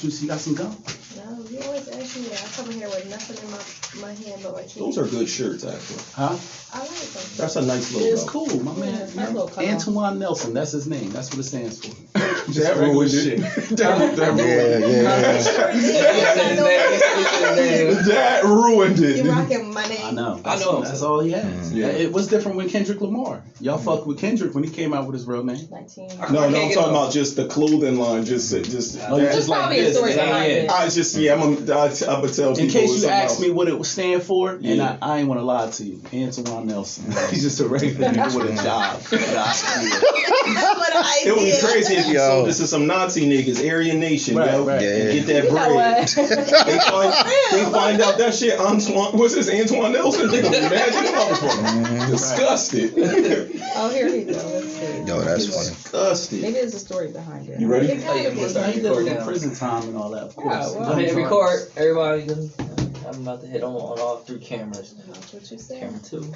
Juicy, you got some gum? No, you always ask me that. I come in here with nothing in my hand but my keys. Those are good shirts, actually. Huh? I like them. That's a nice little. It's cool, my man. Antoine Nelson, that's his name. That's what it stands for. That ruined it. That ruined it. You rocking my name. I know. That's all he has. Yeah. It was different when Kendrick Lamar. Y'all fucked with Kendrick when he came out with his real name. 19. No, I'm talking about just the clothing line. Just There's probably a story behind it. I just, I'm gonna tell people. In case you ask me what it would stand for, and I ain't want to lie to you, Antoine Nelson. He's just a regular nigga with a job. It would be crazy if you sold this to some Nazi niggas, Aryan Nation, yo, and get that bread. They find out that shit. What's this, Antoine Nelson? They gonna be mad at the motherfucker. Disgusted. Oh, here he goes. Let's see. Yo, that's funny. Disgusted. Maybe there's a story behind it. You ready? It gotta be. He did with prison time and all that, of course. Go ahead, record. Everybody, I'm about to hit on all 3 cameras. That's what you said. Camera 2.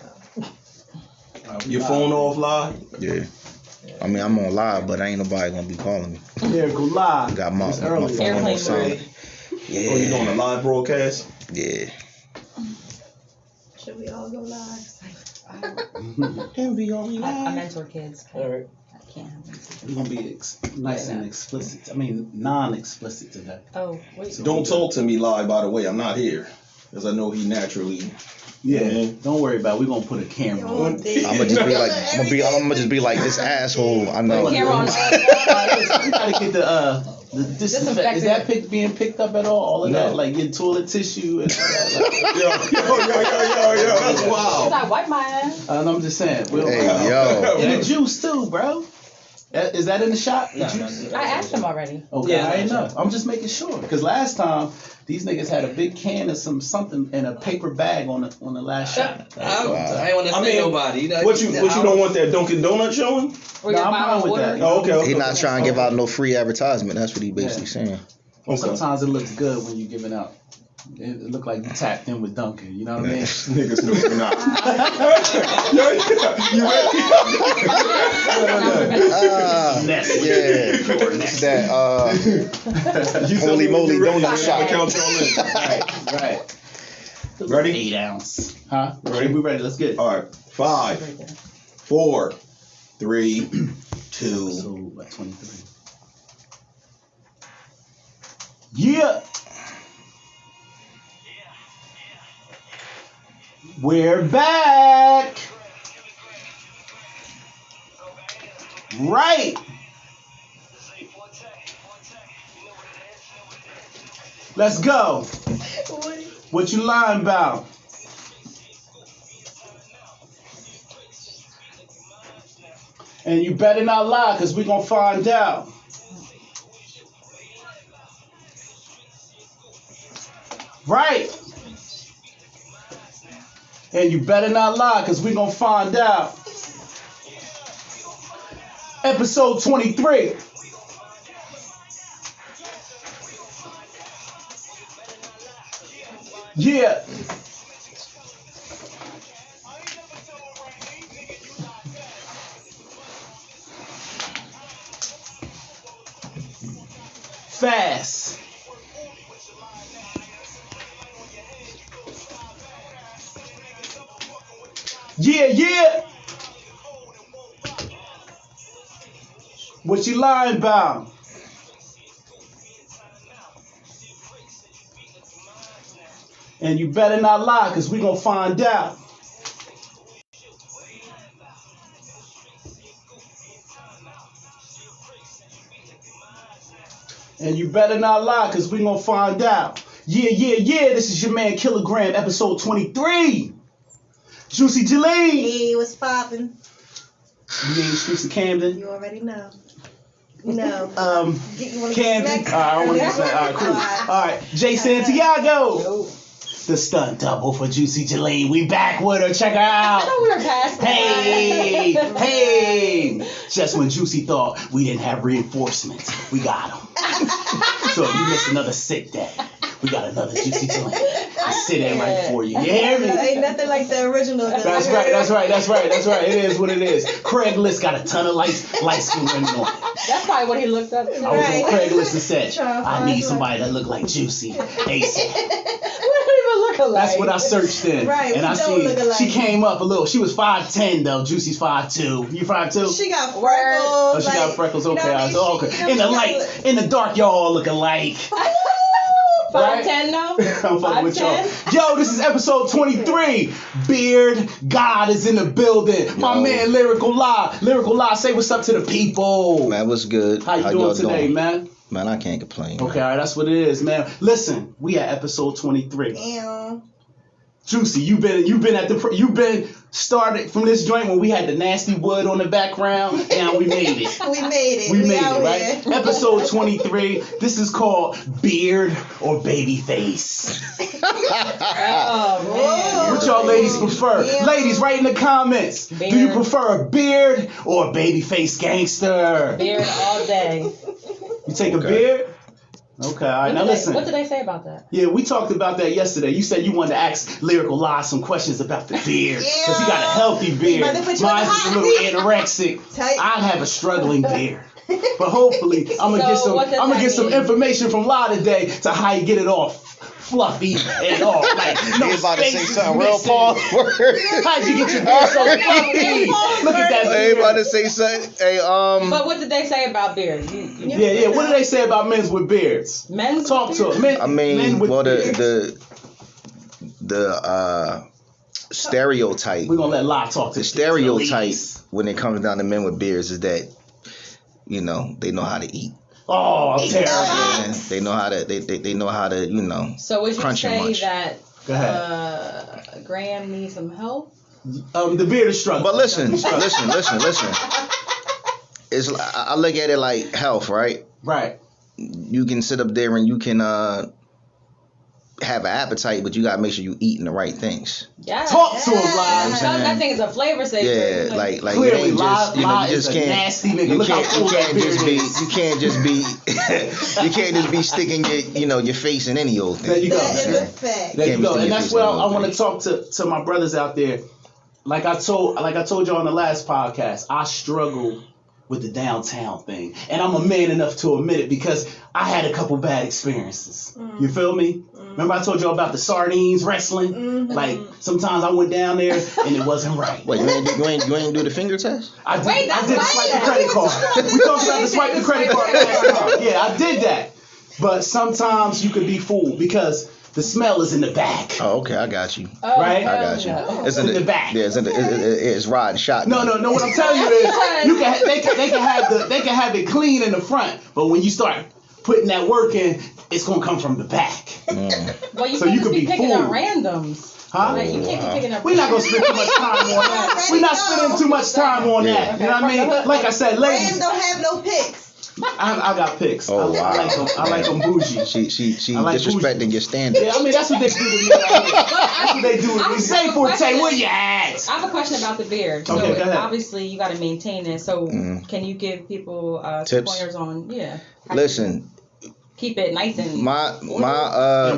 Your phone off live? Yeah. I mean, I'm on live, but ain't nobody gonna be calling me. There, go live. Got my phone on silent. Yeah. Oh, you doing a live broadcast? Yeah. Should we all go live? I mentor kids. All right. I can't. We're gonna be nice and explicit. I mean, non-explicit today. Oh, wait. So Don't talk to me live, by the way. I'm not here. Because I know he naturally. Yeah. Don't worry about it. We're gonna put a camera on. I'm gonna just be like this asshole. I know. We gotta get the disinfect. Is that being picked up at all? All of that, like your toilet tissue and all that. Yo, that's wild. I wipe my ass. And I'm just saying. Hey, yo. And the juice too, bro. Is that in the shop? No. I asked him already. Okay, Yeah, I ain't know. I'm just making sure because last time these niggas had a big can of something in a paper bag on the last shot. I ain't want to say nobody. What you don't want that Dunkin' Donut showing? No, I'm fine with that. Oh, okay. He not trying to give out no free advertisement. That's what he basically saying. Well, sometimes it looks good when you're giving out. It looked like you tapped in with Duncan, you know what I mean? Niggas know you're not. You ready? That holy moly donut shop. Right. Ready? 8 ounce. Huh? Ready? We ready? Let's get it. All right. 5, 4, 3, 2. So, like 23. Yeah. We're back. Right. Let's go. What you lying about? And you better not lie, because we're going to find out. Right. And you better not lie, because we're going to find out. Episode 23. Yeah. Fast. Yeah. What you lying about? And you better not lie, because we're going to find out. And you better not lie, because we're going to find out. Yeah. This is your man Kilogram, episode 23. Juicy Jalene. Hey, what's poppin'? You in the streets of Camden? You already know. No. Camden. I want to say. All right, cool. All right, Jay Santiago. Yo. The stunt double for Juicy Jalene. We back with her. Check her out. I know we were past that. Hey. Just when Juicy thought we didn't have reinforcements, we got them. So if you miss another sick day, we got another Juicy Jalene. sit in right for you. You hear me? Ain't nothing like the original. That's right. It is what it is. Craigslist got a ton of light skin women on it. That's probably what he looked up to. I was on Craigslist and said, I need somebody that look like Juicy ASAP. That's what I searched in. Right, and I see she came up a little. She was 5'10" though. Juicy's 5'2". You 5'2"? She got freckles. Oh, she got freckles. Okay, okay. In the light, in the dark, y'all all look alike. 5'10" though? I'm fucking with y'all. Yo, this is episode 23. Beardgod is in the building. My man, Lyrical Lie. Lyrical Lie, say what's up to the people. Man, what's good? How you doing today, man? Man, I can't complain. Okay, all right, that's what it is, man. Listen, we at episode 23. Damn. Juicy, you've been started from this joint when we had the nasty wood on the background. Now we made it. We made it. We made it, right? Episode 23. This is called Beard or Babyface. Oh, man. What y'all ladies prefer? Yeah. Ladies, write in the comments. Beard. Do you prefer a beard or a babyface gangster? Beard all day. You take a beard? Okay, all right. Now listen. What did they say about that? Yeah, we talked about that yesterday. You said you wanted to ask Lyrical Lie some questions about the beard. Because he got a healthy beard. Mine's is a little anorexic. I have a struggling beard. But hopefully, I'm gonna get some information from Lie today to how you get it off fluffy and all. Like, no, he's about to say something real Paul. How'd you get your beard so fluffy? Look at that beard. He about to say something. Hey, But what did they say about beards? Yeah. What did they say about men with beards? Men's Talk with to beards? them. Men with beards. the stereotype. We're gonna let Lie talk to the stereotype when it comes down to men with beards is that, you know, they know how to eat. Oh, terrible. Yeah, they know how to. They know how to. You know. So would you crunch and say munch. that Graham needs some help? The beard is struggling. But listen. It's I look at it like health, right? Right. You can sit up there and you can have an appetite, but you gotta make sure you eating the right things. Yeah. Talk to him, Lie. That thing is a flavor saver. Yeah, like clearly, it ain't just, you know, Lie you just is a can't. nasty nigga. You Look how can't just be. You can't just be sticking your face in any old thing. There you go. That is a fact. There you go. And Can't that's be where sticking I your want to face talk to my brothers out there. Like I told you on the last podcast, I struggle with the downtown thing. And I'm a man enough to admit it because I had a couple bad experiences. You feel me? Remember I told you about the sardines wrestling? Like, sometimes I went down there and it wasn't right. Wait, you ain't do the finger test? I did the swipe the credit card. We talked about the swipe the credit card last time. Yeah, I did that. But sometimes you could be fooled because the smell is in the back. Oh, okay, I got you. Right? I got you. No. It's in the back. Yeah, it's riding shotgun. No. What I'm telling you is, they can have it clean in the front, but when you start putting that work in, it's gonna come from the back. Well, you So can't you just could be be picking fooled. up randoms. Huh? Like, you can't be picking up. We're not gonna spend too much time on that. We're not spending too much time on that. You know what I mean? Like I said, ladies, Rams don't have no picks. I got picks. Oh, wow. I like them bougie. She I like disrespecting bougie. your standards. Yeah, I mean that's what they do to me. Right here. That's what they do to me. Say Forte, where you at? I have a question about the beard. So Okay, go ahead. obviously you got to maintain it. So can you give people some Tips? pointers on how Listen, to keep it nice and And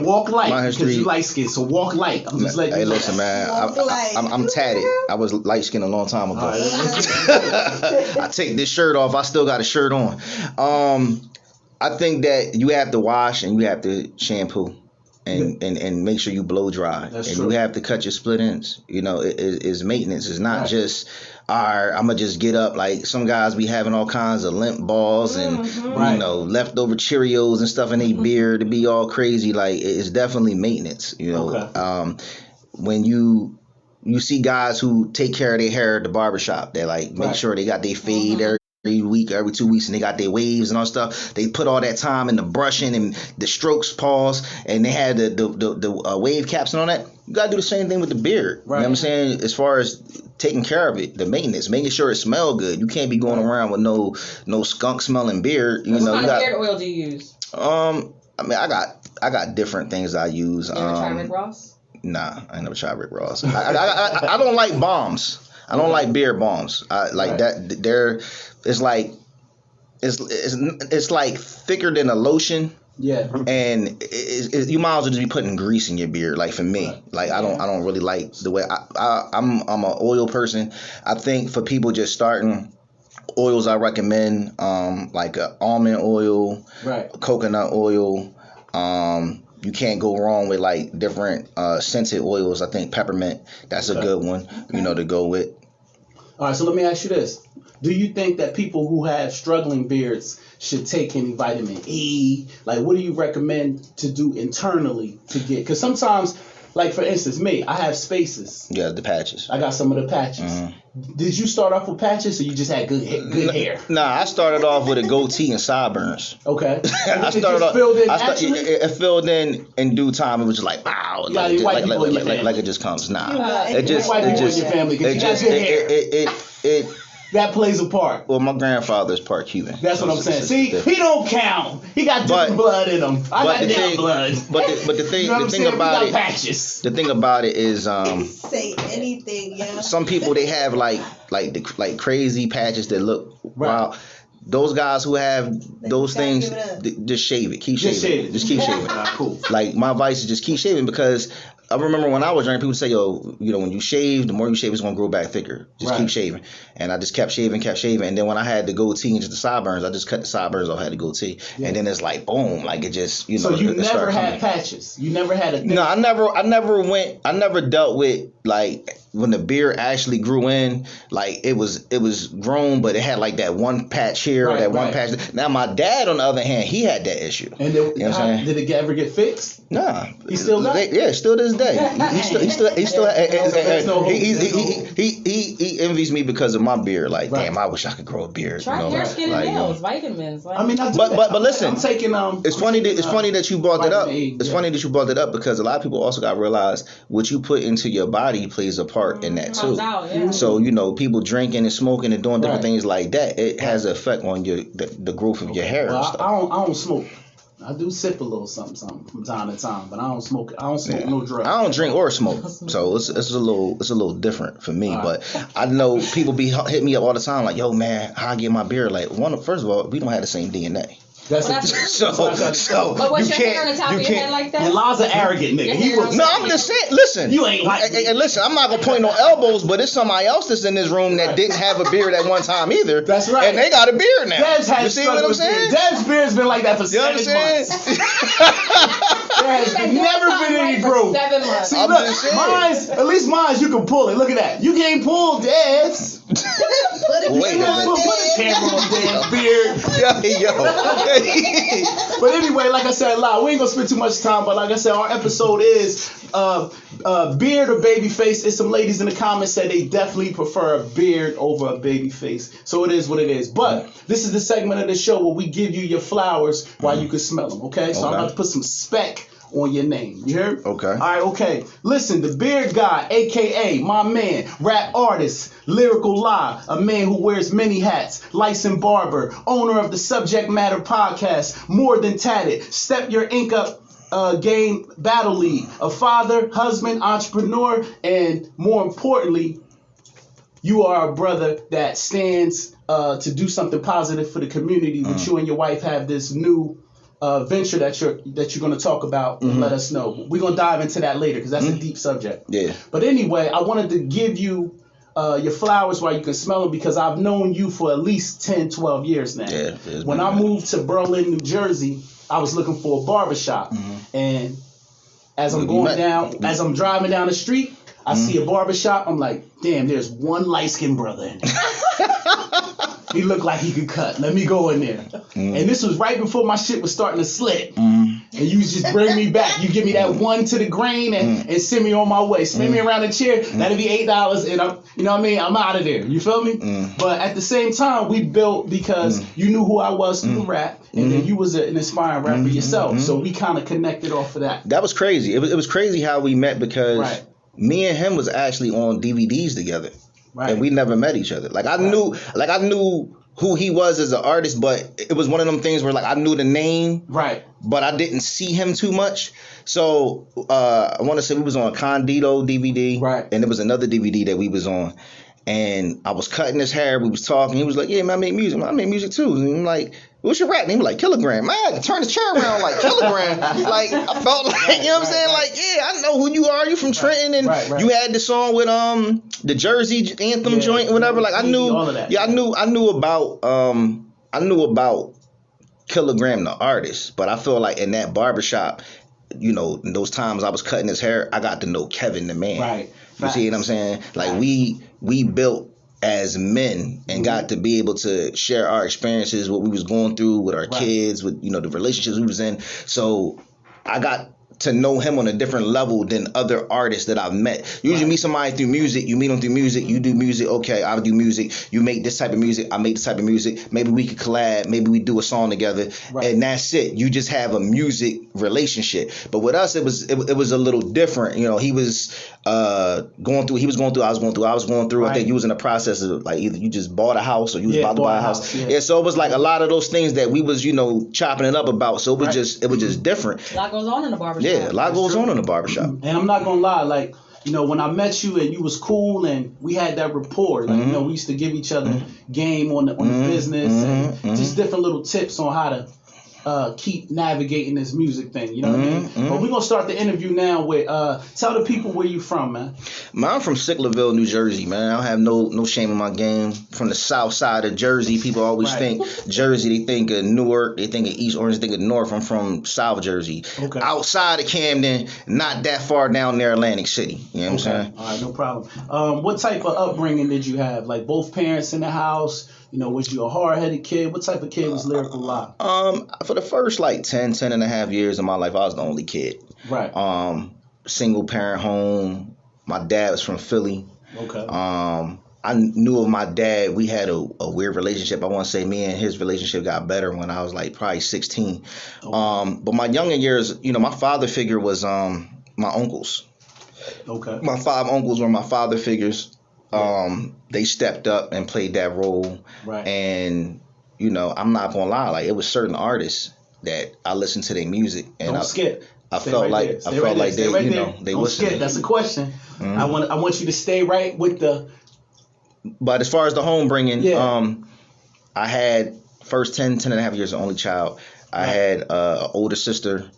walk light my because history. you light skin. So walk light. I'm just letting Hey, you know. listen, man. Walk light. I'm tatted. I was light skinned a long time ago. All right. I take this shirt off. I still got a shirt on. I think that you have to wash and you have to shampoo. And make sure you blow dry. That's and true. you have to cut your split ends. You know, it's maintenance. It's not just, all right, I'm going to just get up. Like some guys be having all kinds of limp balls and, you know, leftover Cheerios and stuff in their beard to be all crazy. Like it's definitely maintenance, you know. Okay. When you see guys who take care of their hair at the barbershop, they like make sure they got their fade every week, every 2 weeks, and they got their waves and all stuff. They put all that time in the brushing and the strokes, pause, and they had the wave caps and all that. You gotta do the same thing with the beard. You know what I'm saying? As far as taking care of it, the maintenance, making sure it smells good. You can't be going around with no skunk smelling beard. You know, what you kind got. of beard oil do you use? I mean, I got different things I use. You ever try Rick Ross? Nah, I ain't never tried Rick Ross. I don't like bombs. I don't like beard bombs. I like that. It's like thicker than a lotion, Yeah. And you might as well just be putting grease in your beard. Like for me, like I don't really like the way I'm an oil person. I think for people just starting, oils I recommend like almond oil, coconut oil. You can't go wrong with like different scented oils. I think peppermint, that's a good one, to go with. All right, so let me ask you this. Do you think that people who have struggling beards should take any vitamin E? Like, what do you recommend to do internally to get? Because sometimes, like for instance, me, I have spaces. Yeah, the patches. I got some of the patches. Mm-hmm. Did you start off with patches, or you just had good hair? Nah, I started off with a goatee and sideburns. Okay. I started off. It filled in due time. It was just like wow, like it just comes. Nah, it just your family because you got good hair. It that plays a part. Well, my grandfather's part Cuban. That's what I'm saying. See, he don't count. He got different blood in him. I got damn blood. But the thing, the thing about it, patches. The thing about it is, say anything, yeah. Some people they have like crazy patches that look wow. Those guys who have those things, just shave it. Keep shaving. Just keep shaving. Cool. Like my advice is just keep shaving because I remember when I was young, people would say, yo, when you shave, the more you shave, it's going to grow back thicker. Just keep shaving. And I just kept shaving. And then when I had the goatee and just the sideburns, I just cut the sideburns off, had the goatee. Yeah. And then it's like, boom, like it just, So you never had patches? You never had a thing? No, I never dealt with like when the beard actually grew in, like it was grown, but it had like that one patch here or that one patch. Now my dad, on the other hand, he had that issue. And did it ever get fixed? Nah. He still got it? Yeah, still to this day. He envies me because of my beard. Like, damn, I wish I could grow a beard. Try hair, skin, and nails, vitamins. I mean, but listen, I'm taking It's funny that you brought that up. It's funny that you brought that up because a lot of people also got to realize what you put into your body plays a part in that too. So people drinking and smoking and doing different things like that, it has an effect on the growth of your hair. Well, and stuff. I don't smoke. I do sip a little something from time to time, but I don't smoke. I don't smoke no drugs. I don't drink or smoke, so it's a little different for me. But I know people hit me up all the time like, "Yo, man, how I get my beard?" Like, first of all, we don't have the same DNA. But what's your hair on the top of your head like that? Law's an arrogant nigga. No, I'm just saying. Listen, you ain't like me. And listen, I'm not gonna point no elbows, but it's somebody else that's in this room that didn't have a beard at one time either. That's right. And they got a beard now. You see what I'm saying? Dev's beard's been like that for 7 months. There has never been any growth. 7 months. See, look, at least mine's you can pull it. Look at that. You can't pull Dev's. Put a camera on Dev's beard. Yo. But anyway, like I said, we ain't gonna spend too much time. But like I said, our episode is beard or baby face. There's some ladies in the comments said they definitely prefer a beard over a baby face. So it is what it is. But this is the segment of the show where we give you your flowers while you can smell them. Okay? So I'm about to put some spec on your name. You hear? Okay. All right, okay. Listen, the Beardgod, a.k.a. my man, rap artist, lyrical lie, a man who wears many hats, licensed barber, owner of the Subject Matter podcast, More Than Tatted, Step Your Ink Up Game Battle League, a father, husband, entrepreneur, and more importantly, you are a brother that stands to do something positive for the community. That you and your wife have this new venture that you're going to talk about and let us know. We're going to dive into that later because that's a deep subject. Yeah. But anyway, I wanted to give you your flowers while you can smell them because I've known you for at least 10, 12 years now. Yeah, when I moved to Berlin, New Jersey, I was looking for a barbershop. And as I'm driving down the street, I see a barbershop. I'm like, damn, there's one light-skinned brother in there. He looked like he could cut. Let me go in there. And this was right before my shit was starting to slip. And you just bring me back. You give me that one to the grain and send me on my way. Spin me around the chair. That'll be $8 and I'm out of there. You feel me? But at the same time, we built because you knew who I was through the rap. And then you was an inspiring rapper yourself. So we kind of connected off of that. That was crazy. It was crazy how we met because me and him was actually on DVDs together. Right. And we never met each other. I knew who he was as an artist, but it was one of them things where I knew the name, right? But I didn't see him too much. So I want to say we was on a Condito DVD, right? And there was another DVD that we was on, and I was cutting his hair. We was talking. He was like, "Yeah, man, I make music. I make music too." And I'm like, what's your rap? And he was like, Kilogram. Man, I had to turn his chair around like Kilogram. Like, I felt like, you know what I'm saying? Like, yeah, I know who you are. You from Trenton, and you had the song with the Jersey anthem joint or whatever. Like, I knew all of that. Yeah, I knew about Kilogram the artist, but I feel like in that barbershop, you know, in those times I was cutting his hair, I got to know Kevin the man. Right. You see what I'm saying? Like we built as men and got to be able to share our experiences, what we was going through with our kids, with, you know, the relationships we was in. So I got to know him on a different level than other artists that I've met. Usually meet somebody through music, you meet them through music, you do music, okay, I do music, you make this type of music, I make this type of music, maybe we could collab, maybe we do a song together, and that's it. You just have a music relationship. But with us, it was a little different. You know, he was going through, I was going through. I think you was in the process of like either you just bought a house or you was about to buy a house. Yeah, so it was like a lot of those things that we was, you know, chopping it up about. So it was just different. A lot goes on in the barbershop. Yeah, a lot goes on in the barbershop. And I'm not gonna lie, like, you know, when I met you and you was cool and we had that rapport, like, you know, we used to give each other game on the business and just different little tips on how to keep navigating this music thing, you know what I mean? But we're gonna start the interview now with tell the people where you from, man. I'm from Sicklerville, New Jersey, man. I don't have no shame in my game. From the south side of Jersey, people always think Jersey, they think of Newark, they think of East Orange, they think of North. I'm from South Jersey. Okay. Outside of Camden, not that far down there, Atlantic City. You know what I'm saying? All right, no problem. What type of upbringing did you have? Like both parents in the house? You know, was you a hard-headed kid? What type of kid was Lyrical Live? For the first like 10 and a half years of my life, I was the only kid. Right. Single parent home. My dad was from Philly. Okay. I knew of my dad. We had a weird relationship. I want to say me and his relationship got better when I was like probably 16. Okay. But my younger years, you know, my father figure was my uncles. Okay. My 5 uncles were my father figures. They stepped up and played that role. Right. And, you know, I'm not gonna lie, like it was certain artists that I listened to their music and Don't skip. I felt like they, you know, they listened. That's a question. I want you to stay right with the. But as far as the home bringing, I had first 10 and a half years, the only child. I had an older sister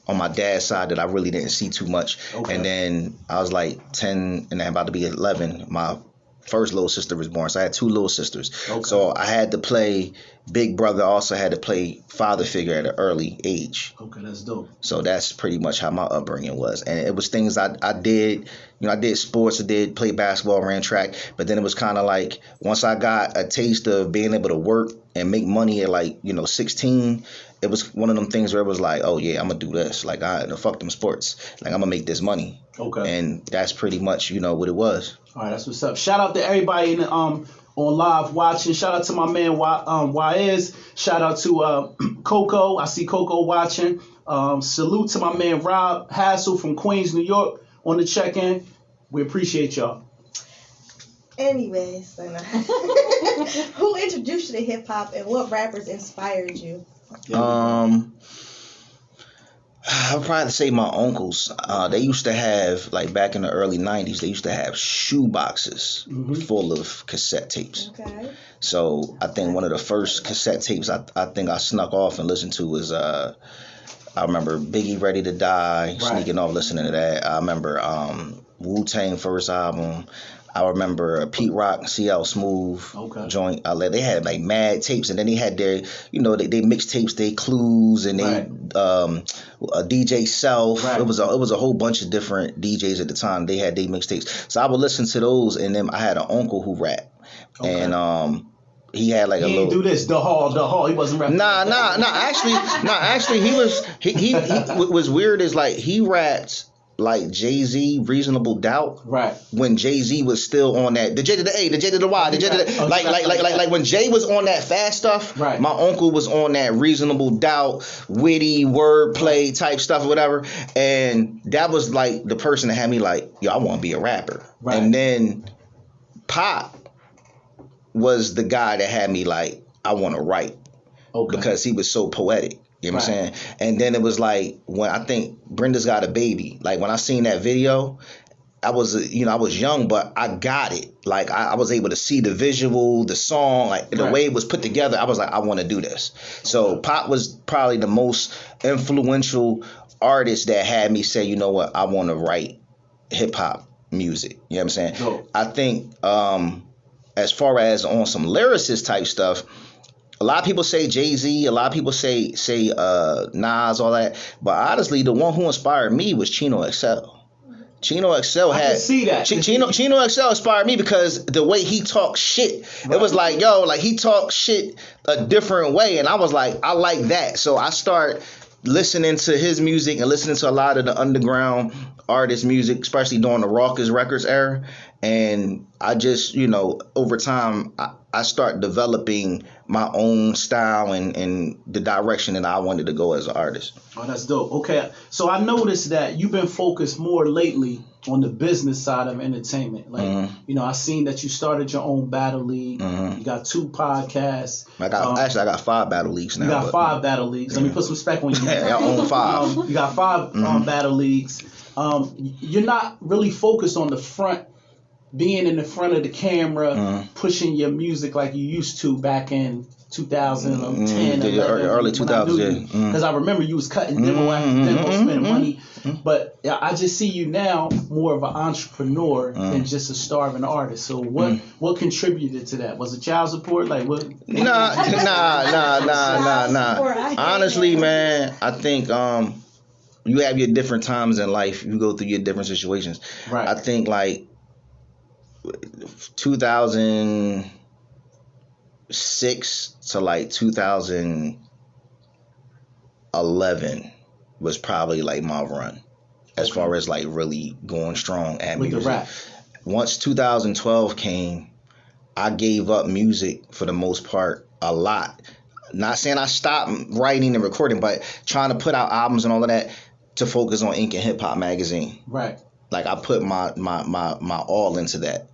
on my dad's side that I really didn't see too much. Okay. And then I was like 10 and about to be 11. My first little sister was born. So I had 2 little sisters. Okay. So I had to play big brother, also had to play father figure at an early age. Okay, that's dope. So that's pretty much how my upbringing was. And it was things I did. You know, I did sports, I did play basketball, ran track. But then it was kind of like once I got a taste of being able to work and make money at like, you know, 16, it was one of them things where it was like, oh yeah, I'm gonna do this. Like, fuck them sports. Like, I'm gonna make this money. Okay. And that's pretty much, you know, what it was. All right, that's what's up. Shout out to everybody in the, on live watching. Shout out to my man Waiz. Shout out to Coco. I see Coco watching. Salute to my man Rob Hassel from Queens, New York on the check-in. We appreciate y'all. Anyways, who introduced you to hip hop and what rappers inspired you? I would probably say my uncles. They used to have, like back in the early 90s, they used to have shoe boxes full of cassette tapes. Okay. So I think one of the first cassette tapes I think I snuck off and listened to was I remember Biggie Ready to Die, sneaking off listening to that. I remember Wu-Tang first album. I remember Pete Rock, CL Smooth joint. They had like mad tapes, and then they had their, you know, they mixtapes, they Clues, and they DJ Self. It was a whole bunch of different DJs at the time. They had their mixtapes, so I would listen to those. And then I had an uncle who rapped, and he had like a little. He didn't do this. The hall. He wasn't rapping. Nah. Actually, he was. He was weird. Is like he rapped like Jay-Z, Reasonable Doubt. Right. When Jay-Z was still on that, the J to the A, the J to the Y, the J to the like when Jay was on that fast stuff. Right. My uncle was on that Reasonable Doubt, witty wordplay type stuff or whatever, and that was like the person that had me like, yo, I want to be a rapper. Right. And then Pop was the guy that had me like, I want to write. Okay. Because he was so poetic. You know what I'm saying? And then it was like when I think Brenda's Got a Baby. Like when I seen that video, I was young, but I got it. Like I was able to see the visual, the song, like the way it was put together. I was like, I want to do this. So Pop was probably the most influential artist that had me say, you know what, I want to write hip hop music. You know what I'm saying? Dope. I think as far as on some lyricist type stuff, a lot of people say Jay-Z, a lot of people say Nas, all that. But honestly, the one who inspired me was Chino XL. Chino XL had. I can see that. Chino XL inspired me because the way he talked shit, it was like, yo, like he talked shit a different way, and I was like, I like that. So I start listening to his music and listening to a lot of the underground artist music, especially during the Raucous Records era. And I just, over time, I start developing my own style and the direction that I wanted to go as an artist. Oh, that's dope. Okay, so I noticed that you've been focused more lately on the business side of entertainment. Like, I seen that you started your own battle league. You got 2 podcasts. I got 5 battle leagues now. You got 5 battle leagues. Let me put some spec on you. I own 5. You got 5 battle leagues. You're not really focused on the front, being in the front of the camera, pushing your music like you used to back in 2010, early 2000s. Because I remember you was cutting demo after demo, spending money. But I just see you now more of an entrepreneur than just a starving artist. So what contributed to that? Was it child support? Like what? Nah. Honestly, man, I think you have your different times in life. You go through your different situations. Right. I think like 2006 to like 2011 was probably like my run as far as like really going strong at with music. The rap. Once 2012 came, I gave up music for the most part a lot. Not saying I stopped writing and recording, but trying to put out albums and all of that to focus on Ink and Hip Hop magazine. Right. Like I put my all into that.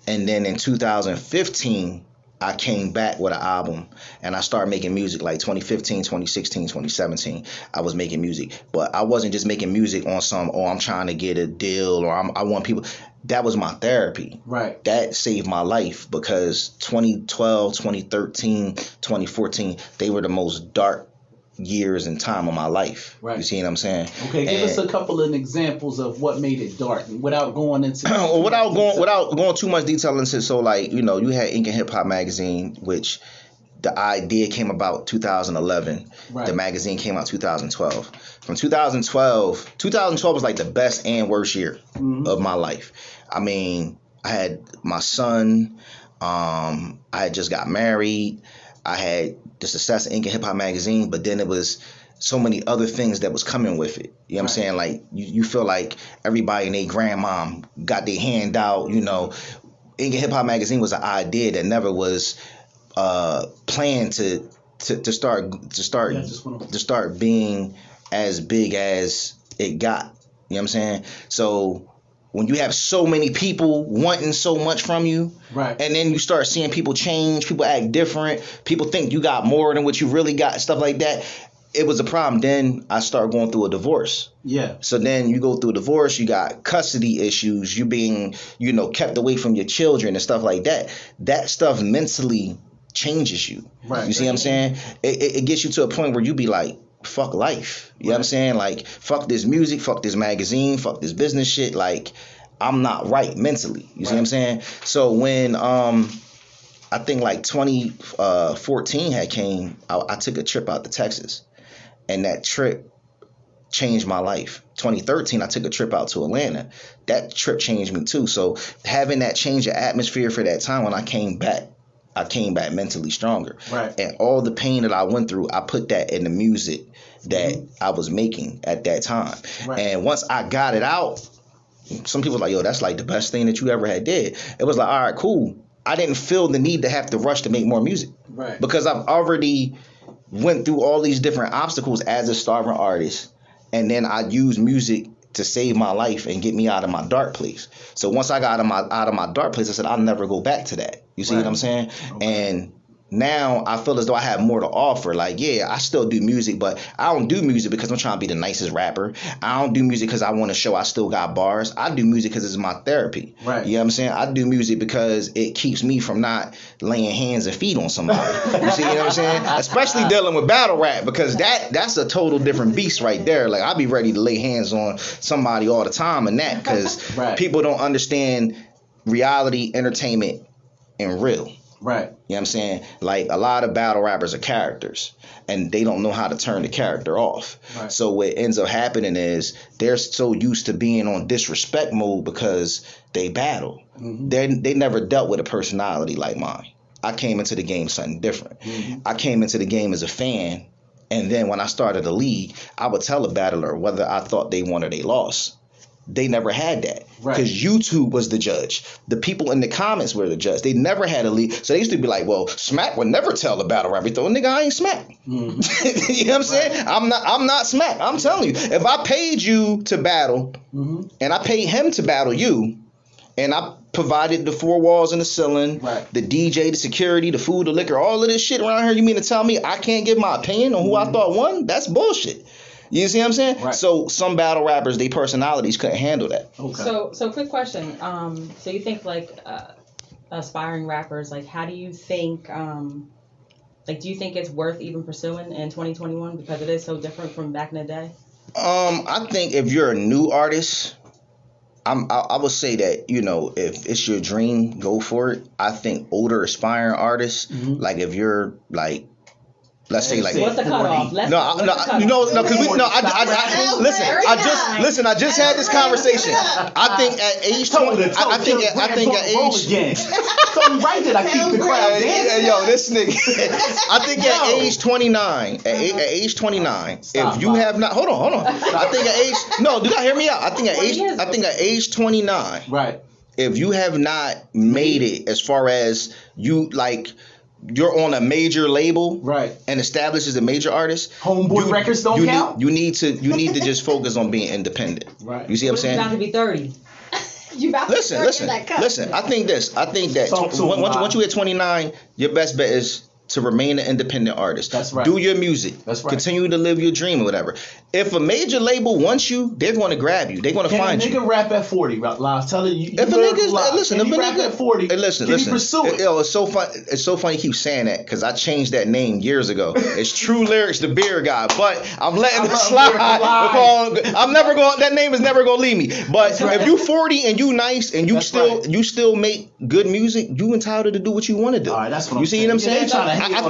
And then in 2015, I came back with an album and I started making music like 2015, 2016, 2017. I was making music, but I wasn't just making music on I'm trying to get a deal or I want people. That was my therapy. Right. That saved my life because 2012, 2013, 2014, they were the most dark years and time of my life. Right. You see what I'm saying? Okay, give us a couple of examples of what made it dark without going into without going too much detail into. So like, you had Ink and Hip Hop magazine, which the idea came about 2011. Right. The magazine came out 2012. From 2012 was like the best and worst year of my life. I mean, I had my son, I had just got married, I had the success of Ink and Hip Hop magazine, but then it was so many other things that was coming with it. You know what I'm saying? Like you feel like everybody and their grandmom got their hand out. Ink and Hip Hop magazine was an idea that never was planned to start being as big as it got. You know what I'm saying? So when you have so many people wanting so much from you, right, and then you start seeing people change, people act different, people think you got more than what you really got, stuff like that, it was a problem. Then I started going through a divorce. Yeah. So then you go through a divorce, you got custody issues, you being, kept away from your children and stuff like that. That stuff mentally changes you. Right. You see what I'm saying? It gets you to a point where you be like, fuck life. You know what I'm saying? Like, fuck this music, fuck this magazine, fuck this business shit. Like, I'm not right mentally. You see what I'm saying? So when I think like 2014 had came, I took a trip out to Texas. And that trip changed my life. 2013, I took a trip out to Atlanta. That trip changed me too. So having that change of atmosphere for that time, when I came back mentally stronger. Right. And all the pain that I went through, I put that in the music that I was making at that time. Right. And once I got it out, some people were like, yo, that's like the best thing that you ever had did. It was like, all right, cool. I didn't feel the need to have to rush to make more music. Right. Because I've already went through all these different obstacles as a starving artist. And then I used music to save my life and get me out of my dark place. So once I got out of my dark place, I said, I'll never go back to that. You see what I'm saying? Okay. And now I feel as though I have more to offer. Like, yeah, I still do music, but I don't do music because I'm trying to be the nicest rapper. I don't do music because I want to show I still got bars. I do music because it's my therapy. Right. You know what I'm saying? I do music because it keeps me from not laying hands and feet on somebody. You see what I'm saying? Especially dealing with battle rap, because that's a total different beast right there. Like, I be ready to lay hands on somebody all the time and that, because people don't understand reality, entertainment, and real. Right. You know what I'm saying? Like, a lot of battle rappers are characters, and they don't know how to turn the character off. Right. So what ends up happening is they're so used to being on disrespect mode because they battle. Mm-hmm. They never dealt with a personality like mine. I came into the game something different. Mm-hmm. I came into the game as a fan, and then when I started the league, I would tell a battler whether I thought they won or they lost. They never had that, because YouTube was the judge. The people in the comments were the judge. They never had a league. So they used to be like, well, Smack would never tell a battle rapper. Throw, nigga, I ain't Smack. Mm-hmm. You know what I'm saying? I'm not Smack. I'm telling you, if I paid you to battle, and I paid him to battle you, and I provided the 4 walls and the ceiling, the DJ, the security, the food, the liquor, all of this shit around here, you mean to tell me I can't give my opinion on who I thought won? That's bullshit. You see what I'm saying? Right. So some battle rappers, their personalities couldn't handle that. Okay. So quick question. So you think like aspiring rappers, like how do you think, do you think it's worth even pursuing in 2021 because it is so different from back in the day? I think if you're a new artist, I would say that, you know, if it's your dream, go for it. I think older aspiring artists, like if you're like, let's say like what's the cutoff? I just had this conversation. I think at age 20, I think at age right that I keep the crowd dancing. Yo, this nigga. I think at age 29, at age 29, if you have not, hold on. I think at age, no, do not hear me out. I think at age 29, right, if you have not made it as far as you like, you're on a major label, right, and established as a major artist. Homeboy records don't count. You need to just focus on being independent. Right. You see what I'm saying? You're about to be 30. You about to listen. I think that once you hit 29, your best bet is to remain an independent artist. That's right. Do your music. That's right. Continue to live your dream or whatever. If a major label wants you, they're going to grab you. They're going to find you. Can a nigga rap at 40? Live, telling you. If a nigga, listen, if a nigga at 40, listen. He pursue it? It's so fun. It's so funny you keep saying that because I changed that name years ago. It's True Lyrics, the Beardgod, but I'm letting it slide. I'm never going. That name is never going to leave me. But if you 40 and you nice and you still make good music, you entitled to do what you want to do. All right, that's what you see what I'm saying? I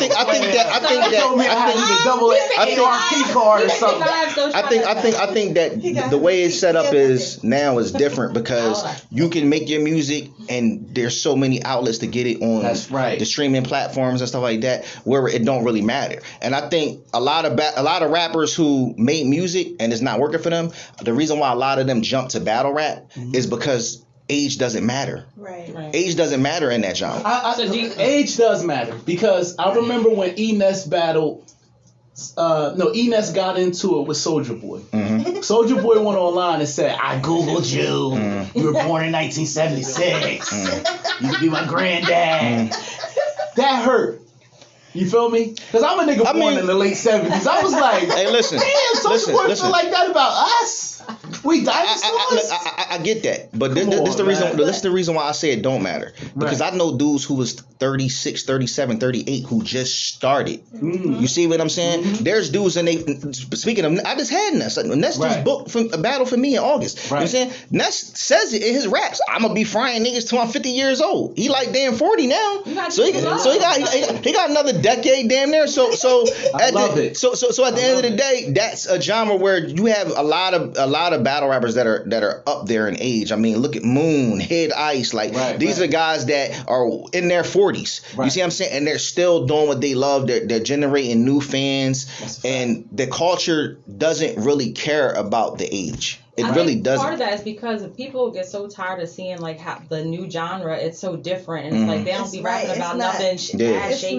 think that the way it's set up is now is different because you can make your music and there's so many outlets to get it on the streaming platforms and stuff like that where it don't really matter. And I think a lot of rappers who made music and it's not working for them, the reason why a lot of them jump to battle rap is because age doesn't matter. Right. Age doesn't matter in that genre. Age does matter because I remember when Enes battled. Enes got into it with Soulja Boy. Mm-hmm. Soulja Boy went online and said, "I googled you. Mm-hmm. You were born in 1976. Mm-hmm. You could be my granddad." Mm-hmm. That hurt. You feel me? Because I'm a nigga born in the late 70s. I was like, hey, listen. Damn, Soulja Boy feel like that about us? We dinosaurs? I get that. But this is the reason why I say it don't matter. Because I know dudes who was 36, 37, 38 who just started. Mm-hmm. You see what I'm saying? Mm-hmm. There's dudes speaking of, I just had Ness. Ness just booked a battle for me in August. Right. You know what I'm saying? Ness says it in his raps. I'm going to be frying niggas till I'm 50 years old. He like damn 40 now. So he got another decade damn near. So at the end of the day, that's a genre where you have a lot of battle rappers that are up there in age. I mean, look at Moon, Head Ice, these are guys that are in their 40s. Right. You see what I'm saying? And they're still doing what they love. They're generating new fans, and the culture doesn't really care about the age. It really doesn't. Part of that is because people get so tired of seeing how the new genre. It's so different, and it's like they don't be rapping about nothing. Ass shaking.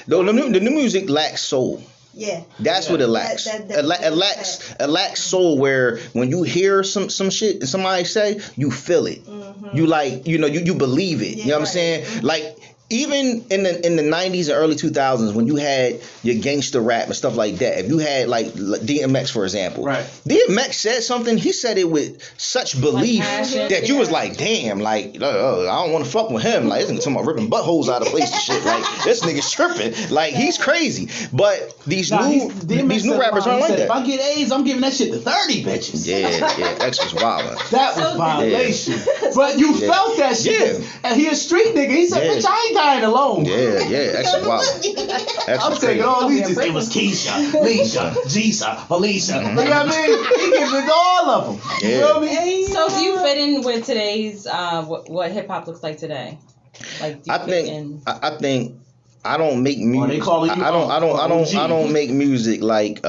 The new music lacks soul. Yeah, that's what it lacks. It lacks soul. Where when you hear some shit somebody say, you feel it. Mm-hmm. You you believe it. Yeah, you know what I'm saying? Like even in the 90s and early 2000s, when you had your gangster rap and stuff like that, if you had like DMX, for example, right? DMX said something. He said it with such belief that you was like, damn, like I don't want to fuck with him. Like, this nigga talking about ripping buttholes out of place and shit. Like, this nigga's tripping. Like, he's crazy. But these new rappers aren't like that. If I get AIDS, I'm giving that shit to 30 bitches. Yeah, X was wild. That was violation. Yeah. But you felt that shit. Yeah. And he a street nigga. He said, bitch, I ain't dying alone. Yeah, X was wild. I'm taking all these. It was Keisha, Leisha, Jisa, Felicia. You know what I mean? He gives it to all of them. Yeah. You know what I mean? So do you fit in with today's what hip hop looks like today? Like, do you I think I don't make music. I don't make music like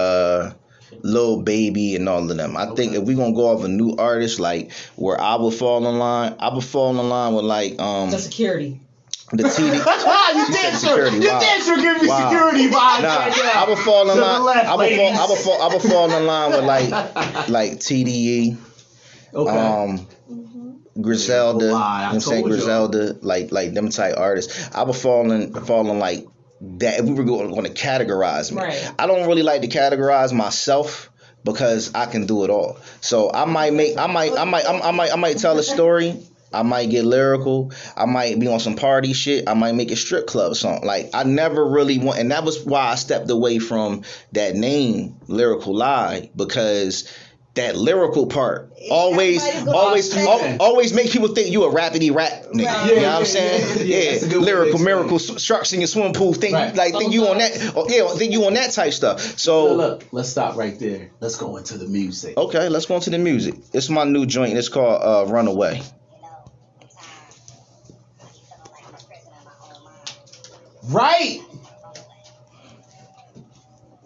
Lil Baby and all of them. I think if we gonna go off a new artist, like where I would fall in line with like the Security. The TD. You dancer give me security vibes. Nah, I would fall in line. I would fall in line with like TDE. Okay. Griselda. You know what I'm saying? Griselda, like them type artists. I would fall in like that if we were going to categorize me. Right. I don't really like to categorize myself because I can do it all. So I might tell a story. I might get lyrical. I might be on some party shit. I might make a strip club song. Like, I never really want, and that was why I stepped away from that name, Lyrical Lie, because that lyrical part always make people think you a rapidy rap nigga. Right. You know what I'm saying? Yeah. Lyrical miracle sharks in your swimming pool think you on that. Think you on that type stuff. So look, let's stop right there. Let's go into the music. Okay, let's go into the music. It's my new joint. It's called Runaway. Right.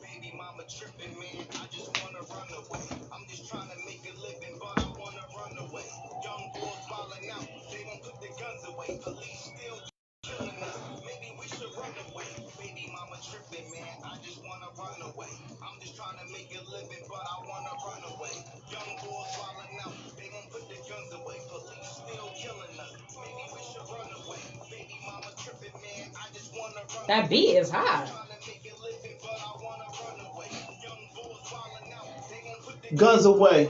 Baby mama tripping, man. I just wanna run away. I'm just trying to make a living, but I wanna run away. Young boys falling out, they won't put their guns away. Police still killing us. Maybe we should run away. Baby mama tripping, man. I just wanna run away. I'm just trying to make a living, but I wanna run away. Young boys falling out, they won't put their guns away. Police still killing us. Maybe we should run away. Baby mama tripping, man. I just wanna run away. That beat is hot. Guns away.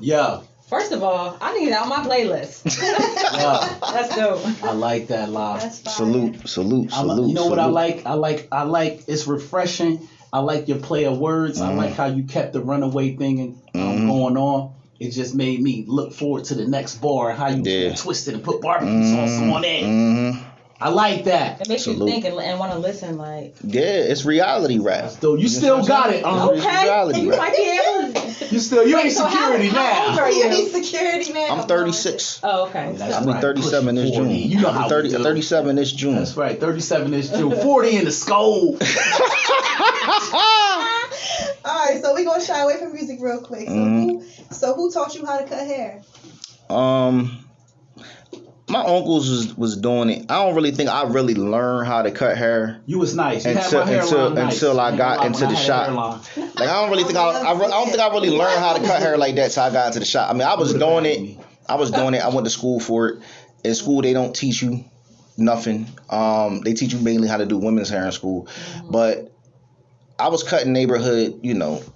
Yeah. First of all, I need it on my playlist. Yeah. That's dope. I like that live. Salute. You know what I like? I like it's refreshing. I like your play of words. I like how you kept the runaway thing going on. It just made me look forward to the next bar. How you twisted and put barbecue sauce on that. I like that. It makes you think and want to listen. Like, yeah, it's reality rap. So you still got it. Okay. You might be able to. You ain't security now. How old are you? You security now. I'm 36. Oh, okay. I'll be 37 this June. You know how 37 this June. That's right. 37 this June. 40 in the skull. All right, so we're gonna shy away from music real quick. So who taught you how to cut hair? My uncles was doing it. I don't really think I really learned how to cut hair. You was nice. You until I got into the shop. Like, I don't really think I don't think I really learned how to cut hair like that till I got into the shop. I mean, I was doing it. I went to school for it. In school, they don't teach you nothing. They teach you mainly how to do women's hair in school. But I was cutting neighborhood,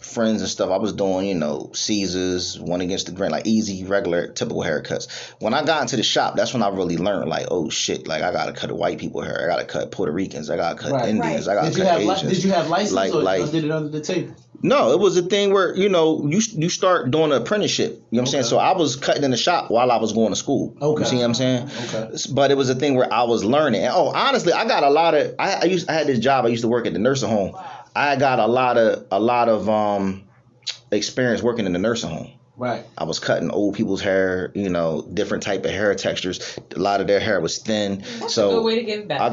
friends and stuff. I was doing, Caesars, one against the grain, like easy, regular, typical haircuts. When I got into the shop, that's when I really learned, like, oh shit, like I gotta cut white people hair, I gotta cut Puerto Ricans, I gotta cut Indians, I gotta cut Asians. Did you have license or did it under the table? No, it was a thing where, you start doing an apprenticeship. You know what I'm saying? So I was cutting in the shop while I was going to school. Okay. You see what I'm saying? Okay. But it was a thing where I was learning. And honestly, I got a lot of I had this job. I used to work at the nursing home. I got a lot of experience working in the nursing home. Right. I was cutting old people's hair, different type of hair textures. A lot of their hair was thin. That's so a good way to give back. I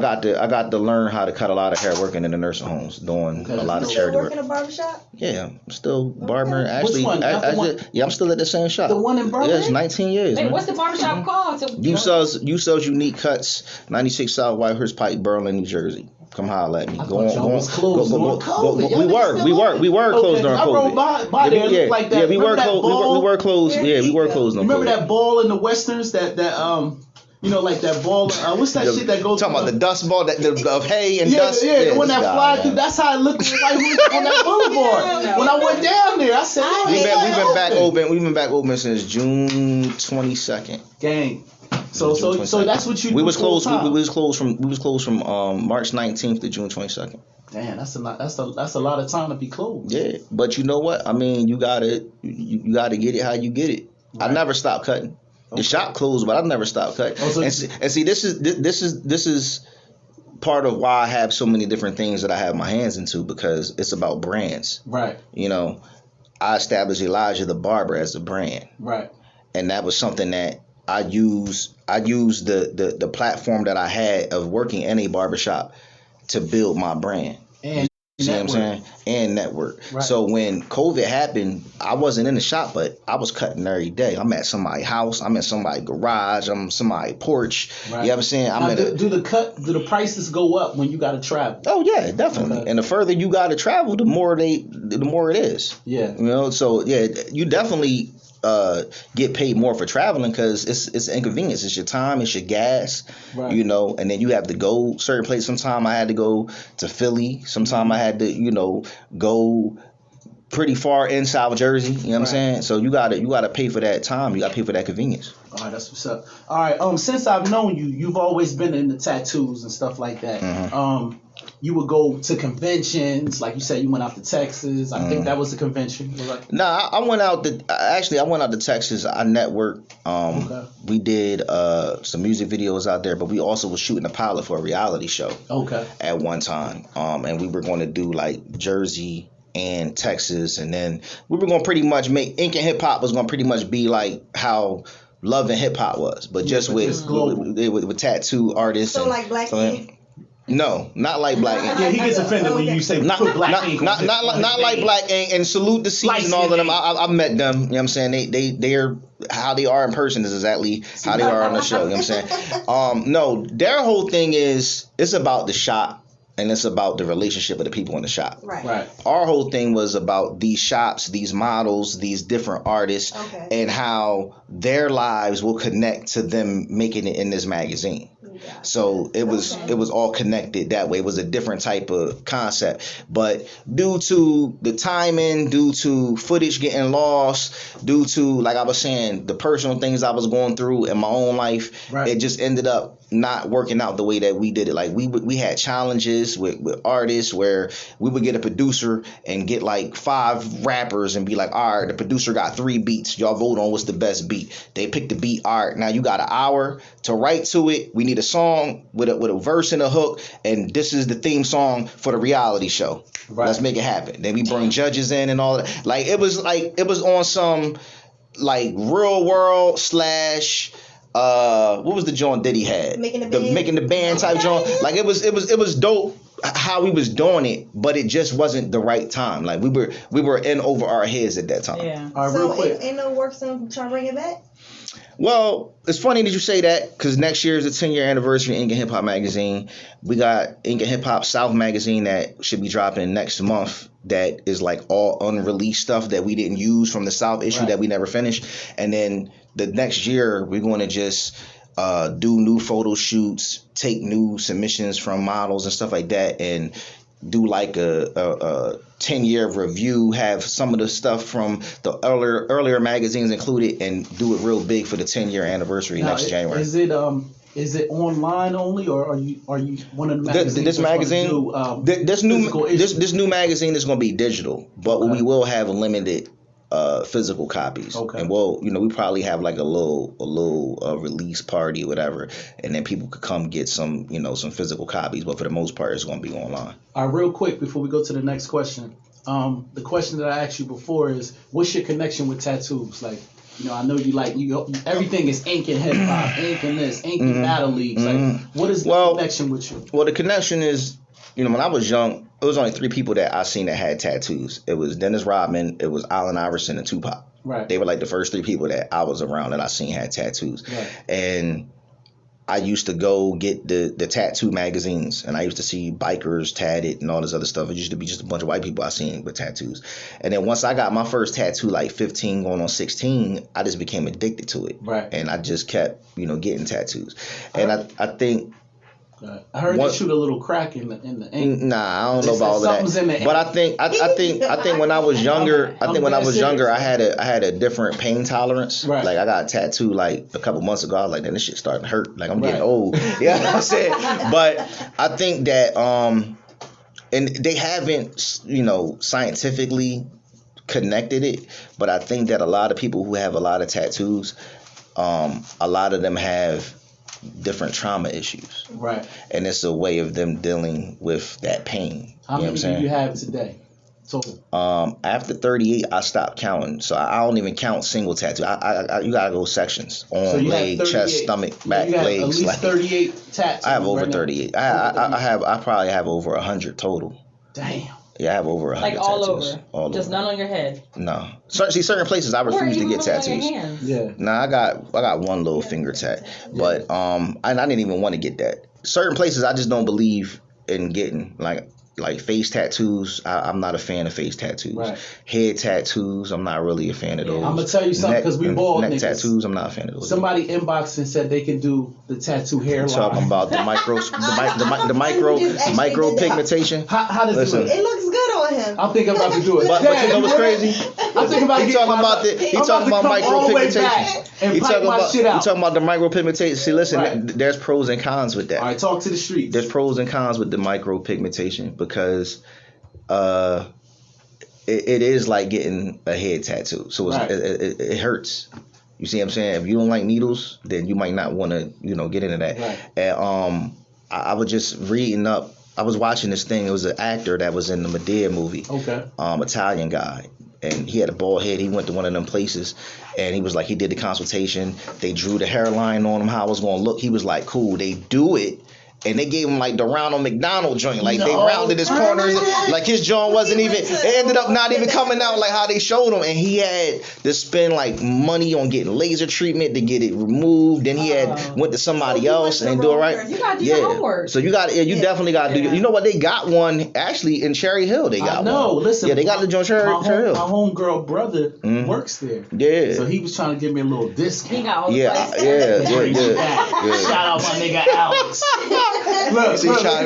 got to learn how to cut a lot of hair working in the nursing homes, doing a lot of charity work. You still work in a barbershop? Yeah, I'm still barbering. Actually, Which one? I'm still at the same shop. The one in Berlin? Yeah, it's 19 years. Hey, man. what's the barbershop called? You sells Unique Cuts, 96 South Whitehurst Pike, Berlin, New Jersey. Come holler at me. I thought y'all was closed during COVID. We were closed during I COVID. rode by there. It looked like that. Yeah, we were Ball? we were closed. Yeah, we were closed. Remember that ball in the westerns? Like that ball. What's that shit that goes? Talking about the dust ball of hay and dust. Yeah, the one that flies through. That's how it looked on that boulevard. When I went down there, I said, we've been back open. We've been back open since June 22nd. Gang. So that's what you do. We was closed from March 19th to June 22nd. Damn, that's a lot of time to be closed. Yeah, but you know what? I mean, you gotta get it how you get it. Right. I never stopped cutting. Okay. The shop closed, but I never stopped cutting. And see, this is part of why I have so many different things that I have my hands into, because it's about brands. Right. I established Elijah the Barber as a brand. Right. And that was something that I used the platform that I had of working in a barbershop to build my brand. And see what I'm saying? And network. Right. So when COVID happened, I wasn't in the shop, but I was cutting every day. I'm at somebody's house. I'm at somebody's garage. I'm at somebody's porch. Right. You know what I'm saying? Do the prices go up when you got to travel? Oh yeah, definitely. Okay. And the further you got to travel, the more it is. Yeah. So yeah, you definitely get paid more for traveling, because it's inconvenience. It's your time, it's your gas, right. And then you have to go certain places. Sometimes I had to go to Philly. Sometimes I had to, go pretty far in South Jersey. You know what I'm saying? So you gotta pay for that time. You gotta pay for that convenience. All right, that's what's up. All right, since I've known you, you've always been into tattoos and stuff like that. Mm-hmm. You would go to conventions, like you said, you went out to Texas. I think that was a convention. Nah, I went out to Texas. I networked. We did some music videos out there, but we also was shooting a pilot for a reality show. Okay. At one time, and we were going to do like Jersey and Texas, and then we were going to pretty much make Ink and Hip Hop was going to pretty much be like how Love and Hip Hop was, but just with tattoo artists. So like Black Ink. No, not like Black Ink. Yeah, he gets offended when you say put Black Ink. Not like Black Ink, and salute the C's and all of them. I met them. You know what I'm saying? They're how they are in person is exactly how they are on the show. You know what I'm saying? No, their whole thing is it's about the shop. And it's about the relationship of the people in the shop. Right. Our whole thing was about these shops, these models, these different artists, and how their lives will connect to them making it in this magazine. Yeah. So it was all connected that way. It was a different type of concept. But due to the timing, due to footage getting lost, due to, like I was saying, the personal things I was going through in my own life, it just ended up not working out the way that we did it. Like we had challenges with artists where we would get a producer and get like 5 rappers and be like, all right, the producer got 3 beats. Y'all vote on what's the best beat. They pick the beat. All right, now you got an hour to write to it. We need a song with a verse and a hook, and this is the theme song for the reality show. Right. Let's make it happen. Then we bring judges in and all that. Like it was on some like Real World / what was the joint Diddy had? Making the band type joint. Like it was dope how we was doing it, but it just wasn't the right time. Like we were in over our heads at that time. Yeah. So ain't no works on trying to bring it back? Well, it's funny that you say that, because next year is the 10-year anniversary of Ink and Hip Hop magazine. We got Ink and Hip Hop South magazine that should be dropping next month. That is like all unreleased stuff that we didn't use from the South issue that we never finished. And then the next year we're going to just do new photo shoots, take new submissions from models and stuff like that, and do like a 10-year review, have some of the stuff from the earlier magazines included, and do it real big for the 10-year anniversary next January. Is it online only, or are you one of the magazines? This magazine, this new magazine is going to be digital, but we will have limited physical copies. Okay. And we'll, we probably have like a little release party or whatever, and then people could come get some, some physical copies. But for the most part, it's going to be online. All right, real quick before we go to the next question. The question that I asked you before is, what's your connection with tattoos? Like, I know everything is ink and hip hop, ink and this, ink and battle leagues. Like, what is the connection with you? Well, the connection is, when I was young, it was only 3 people that I seen that had tattoos. It was Dennis Rodman, it was Allen Iverson, and Tupac. Right. They were like the first 3 people that I was around that I seen had tattoos. Right. And I used to go get the tattoo magazines, and I used to see bikers tatted and all this other stuff. It used to be just a bunch of white people I seen with tattoos. And then once I got my first tattoo, like 15 going on 16, I just became addicted to it. Right. And I just kept, getting tattoos. And I think... I heard you shoot a little crack in the ink. Nah, I don't know about all of that. But I think when I was younger, I had a different pain tolerance. Right. Like I got a tattoo like a couple months ago. I was like, man, this shit starting to hurt. Like I'm getting old. Yeah, you know what I'm saying. But I think that and they haven't scientifically connected it. But I think that a lot of people who have a lot of tattoos, a lot of them have different trauma issues. Right. And it's a way of them dealing with that pain. How many do you have today? Total. After 38, I stopped counting. So I don't even count single tattoo. You gotta go sections. Arm, leg, chest, stomach, back, legs. At least 38 tattoos. I have over 38. I probably have over 100 total. Damn. Yeah, I have over 100 like all tattoos. Over. Just none on your head. No. Certain places I refuse to get tattoos. Yeah. Nah, I got one little finger tat. But I didn't even want to get that. Certain places I just don't believe in getting. Like face tattoos, I'm not a fan of face tattoos. Right. Head tattoos, I'm not really a fan of those. I'm gonna tell you something because we bald neck niggas. tattoos, I'm not a fan of those. Somebody inboxed and said they can do the tattoo hairline. You talking about the micro pigmentation? How does it look? It looks good on him. I'm thinking about to do it. But you know what's crazy? I'm thinking about He talking about micro pigmentation. And He pipe my shit out. talking about the micro pigmentation. See, listen, Right. there's pros and cons with that. All right, talk to the streets. There's pros and cons with the micro pigmentation because it is like getting a head tattoo. So it hurts. You see what I'm saying? If you don't like needles, then you might not want to, get into that. Right. And I was just reading up. I was watching this thing. It was an actor that was in the Medea movie. Okay. Italian guy. And he had a bald head. He went to one of them places, and he was like, he did the consultation. They drew the hairline on him, how it was going to look. He was like, cool. They do it. And they gave him like the Ronald McDonald joint. Like they rounded his corners. Like his joint wasn't even, it ended up not even coming out like how they showed him. And he had to spend like money on getting laser treatment to get it removed. Then he went to somebody else and do it right. You gotta do your homework. So you definitely got to do. You know what? They got one actually in Cherry Hill. They got one. Listen. Yeah, they got the joint Cherry Hill. My homegirl brother works there. Yeah. So he was trying to give me a little discount. He got all the Shout out my nigga Alex. Look,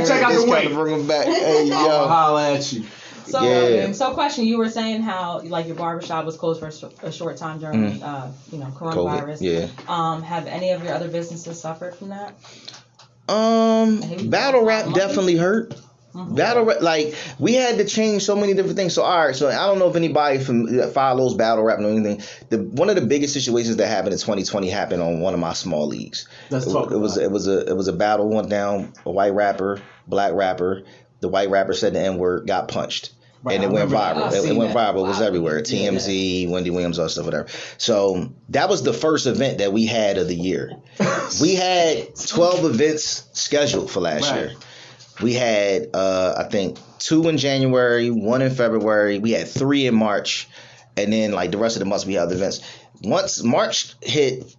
check out the way. Bring him back. Hey, yo. I'll holla at you. So, so question, you were saying how like your barbershop was closed for a short time during coronavirus. COVID, yeah. Have any of your other businesses suffered from that? Battle rap definitely hurt. Battle rap, like we had to change so many different things. So I don't know if anybody follows battle rap or anything. One of the biggest situations that happened in 2020 happened on one of my small leagues. Let's talk about it. It was a battle, went down, a white rapper, black rapper. The white rapper said the N-word, got punched. Right, and it went viral. It went viral. It was everywhere. TMZ, Wendy Williams, all stuff, whatever. So that was the first event that we had of the year. We had 12 events scheduled for last year. We had, I think, 2 in January, 1 in February. We had 3 in March. And then, like, the rest of the months, we had events. Once March hit,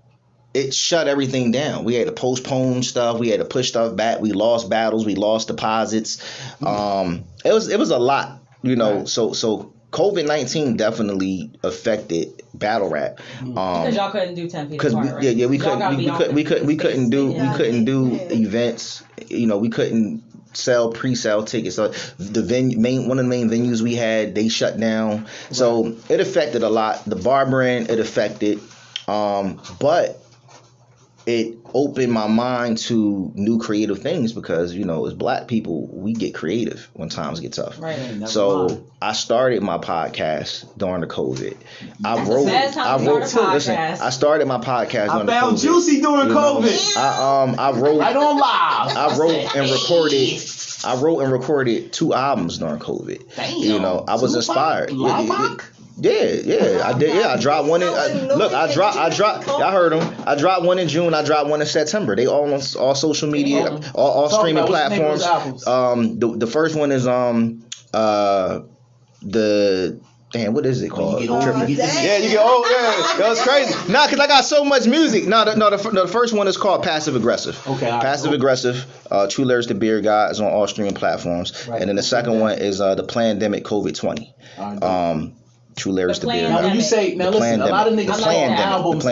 it shut everything down. We had to postpone stuff. We had to push stuff back. We lost battles. We lost deposits. It was a lot, Right. So COVID-19 definitely affected battle rap. Because y'all couldn't do 10 feet apart, right? Yeah, we couldn't do events. We couldn't sell pre-sale tickets. So the one of the main venues we had, they shut down. Right. So it affected a lot. The bar brand, it affected. But it opened my mind to new creative things because, you know, as black people, we get creative when times get tough. Right. So I started my podcast during the COVID. I started my podcast during the COVID. I found Juicy during COVID. I wrote right on live. I wrote and recorded 2 albums during COVID. Damn. You know, I was inspired. Yeah, I did. Yeah, I dropped one in. I dropped. Y'all heard them. I dropped one in June. I dropped one in September. They all on all social media, all streaming platforms. The first one is the. Damn, what is it called? You get old, you get old. Yeah, that was crazy. Nah, cause I got so much music. The first one is called Passive Aggressive. Okay. Passive Aggressive. True Lyrics to Beardgod is on all streaming platforms. Right. And then the second one is the Plandemic COVID-20. True Lyrics to Beardgod. Now when you say, a lot of niggas say albums.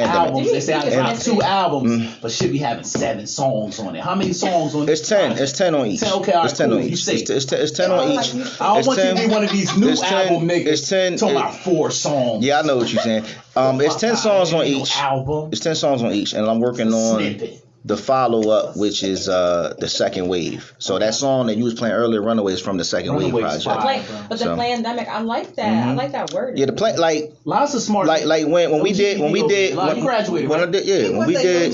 They say I got 2 albums, but should be having 7 songs on it. How many songs on it? It's 10. It's 10 on each. 10, okay, it's 10 cool. on each. You say it's 10 on each. I don't want you to be one of these new album niggas. It's 10. Talking about 4 songs. Yeah, I know what you're saying. It's 10 songs on each. Album. It's 10 songs on each, and I'm working on the follow-up, which is the Second Wave. So that song that you was playing earlier, Runaways, from the Second Wave project. But the Plandemic, I like that. I like that word. Yeah, lots of smart. Like when we did you graduated. When I did, when we did,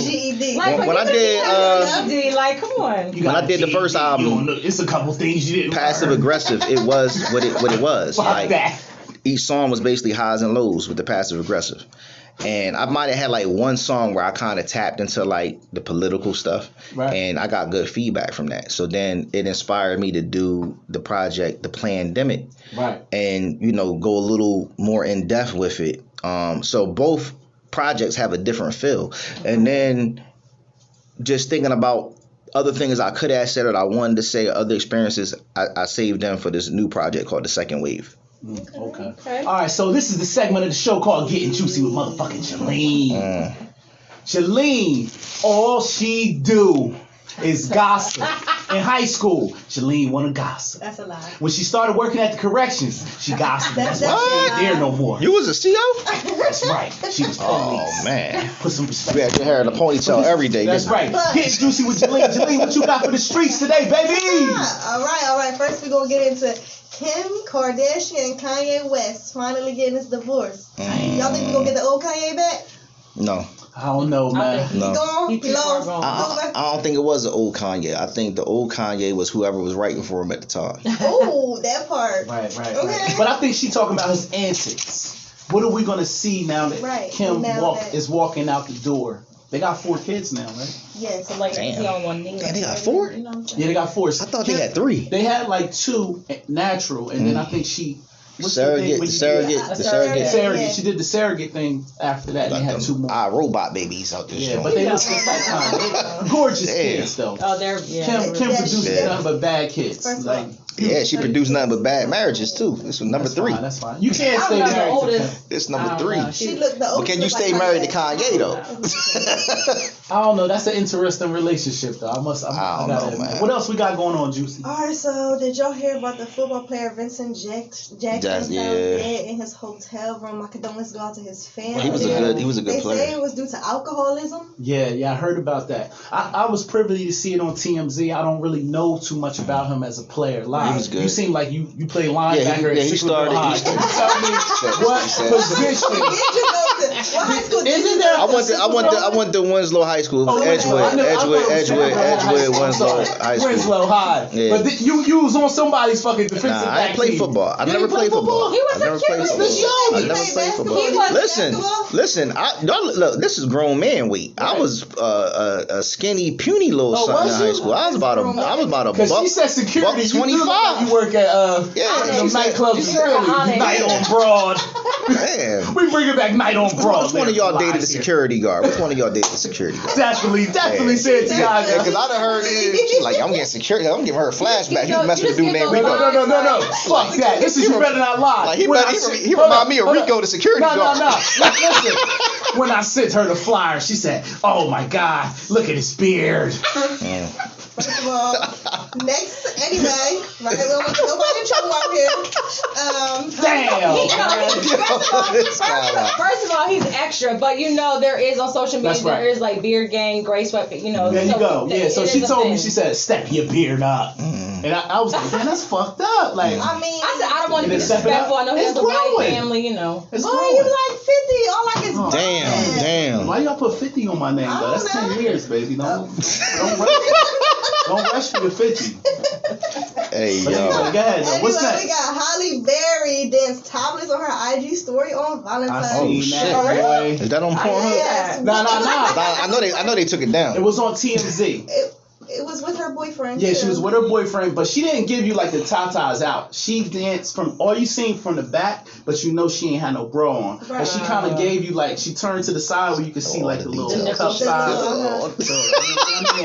when I did, like, come on. When I did the first album, it's a couple things you didn't. Passive Aggressive. It was what it was. Like that. Each song was basically highs and lows with the passive aggressive. And I might have had like one song where I kind of tapped into like the political stuff, right. And I got good feedback from that. So then it inspired me to do the project, The Plandemic, right? And you know, go a little more in depth with it. So both projects have a different feel. And then just thinking about other things I could have said that I wanted to say, other experiences, I saved them for this new project called The Second Wave. Okay. All right, so this is the segment of the show called Getting Juicy with motherfucking Jalene. Jalene, all she do is gossip. In high school, Jalene wanna gossip. That's a lie. When she started working at the corrections, she gossiped. That's why she ain't there no more. You was a CO? That's right. She was police. Oh, man. Put some respect. You had your hair in a ponytail every day. That's right. Getting Juicy with Jalene. Jalene, what you got for the streets today, baby? All right. First, we're going to get into Kim Kardashian and Kanye West finally getting his divorce. Y'all think we're going to get the old Kanye back? No. I don't know, man. No. I don't think it was the old Kanye. I think the old Kanye was whoever was writing for him at the time. Oh, that part. Right. Okay. But I think she's talking about his antics. What are we going to see now that Kim is walking out the door? They got 4 kids now, right? Yeah, so like is he on one knee? Damn, they got 4? You know what I'm saying? Yeah, they got 4. I thought they had 3. They had like 2 natural, and then I think she... The surrogate. She did the surrogate thing after that, and they had 2 more. iRobot babies out there. Yeah, but they look just like Kanye. Gorgeous kids, though. Oh, they're... Yeah, Kim produces nothing but bad kids. Yeah, she produced nothing but bad marriages, too. This was number 3. That's fine. You can't stay married to Kim. It's number 3. She looked the but can you stay married to Kanye, though? I don't know. That's an interesting relationship, though. I don't know, man. What else we got going on, Juicy? All right, so did y'all hear about the football player Vincent Jackson found dead in his hotel room? My condolences go out to his family. He was a good player. They say it was due to alcoholism. Yeah, I heard about that. I was privy to see it on TMZ. I don't really know too much about him as a player. He was good. You seem like you play linebacker. He started. Tell me what position? What high school? Isn't there? I went to Winslow High School. Edgewood, Winslow High School. Winslow High. Yeah. But you was on somebody's fucking defensive back team. I didn't play football. I never played football. He was a kid. I never played football. Listen. Look, this is grown man weight. I was a skinny, puny little son in high school. I was about a because she said security. $25. You work at the nightclub security. Night on Broad. Man, we bring it back Night on Broad. Which one of y'all dated a security guard? Definitely said to y'all. Because I done heard she's like, I'm getting security. I'm giving her a flashback. He was messing with a dude named Rico. No. Fuck that. This is You Better Not Lie. Like, he remind me of Rico, the security guard. No. Listen. when I sent her the flyer, she said, "Oh my God, look at his beard." First of all, anyway, right? We don't want nobody in trouble out here. First of all, he's extra, but there is on social media, there is like beard gang, gray sweatpants, There you go. Yeah, so she told me, she said, "Step your beard up." And I was like, man, that's fucked up. Like, I mean, I said, I don't want to be disrespectful. I know he has a white family, It's growing. You like 50? All I is Damn. Why y'all put 50 on my name, though? That's 10 years, baby. Don't rush for the 50. Hey, Go ahead. Anyway, What's next? We got Holly Berry dance topless on her IG story on Valentine's Day. I seen that, boy. Is that on Pornhub? Yes. Nah. I know they took it down. It was on TMZ. It was with her boyfriend. Yeah, too. she was with her boyfriend, but she didn't give you like the tatas out. She danced from all you seen from the back, but she ain't had no bra on. Right. But she kind of gave you like, she turned to the side where you could see like the little cup side.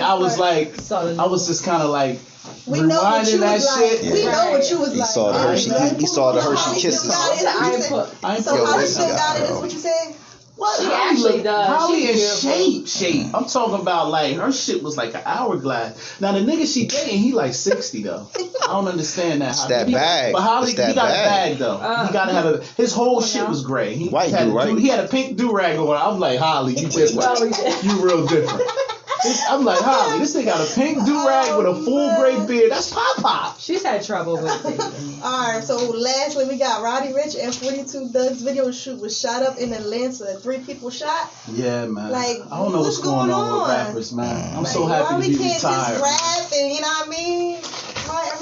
I was like, I was just kind of like rewinding that shit. We know what you was He like. saw the Hershey kisses. So Holly still got it, is what you saying? What? She actually does. Holly in She's shape. I'm talking about like her shit was like an hourglass. Now the nigga she dating, he like 60 though. I don't understand that. It's that bag. But Holly, he got a bag though. He gotta have his whole shit was gray. He White had dude, right? He had a pink do-rag on. I'm like, Holly, you different. You real different. I'm like, Holly, this thing got a pink do-rag with a full gray beard. That's Pop. She's had trouble with it. Alright, so lastly we got Roddy Ricch and 42 Doug's video shoot was shot up in Atlanta. 3 people shot. Yeah, man. Like, I don't know what's going on with rappers, man. I'm so happy to be retired. Can't just rap and you know what I mean?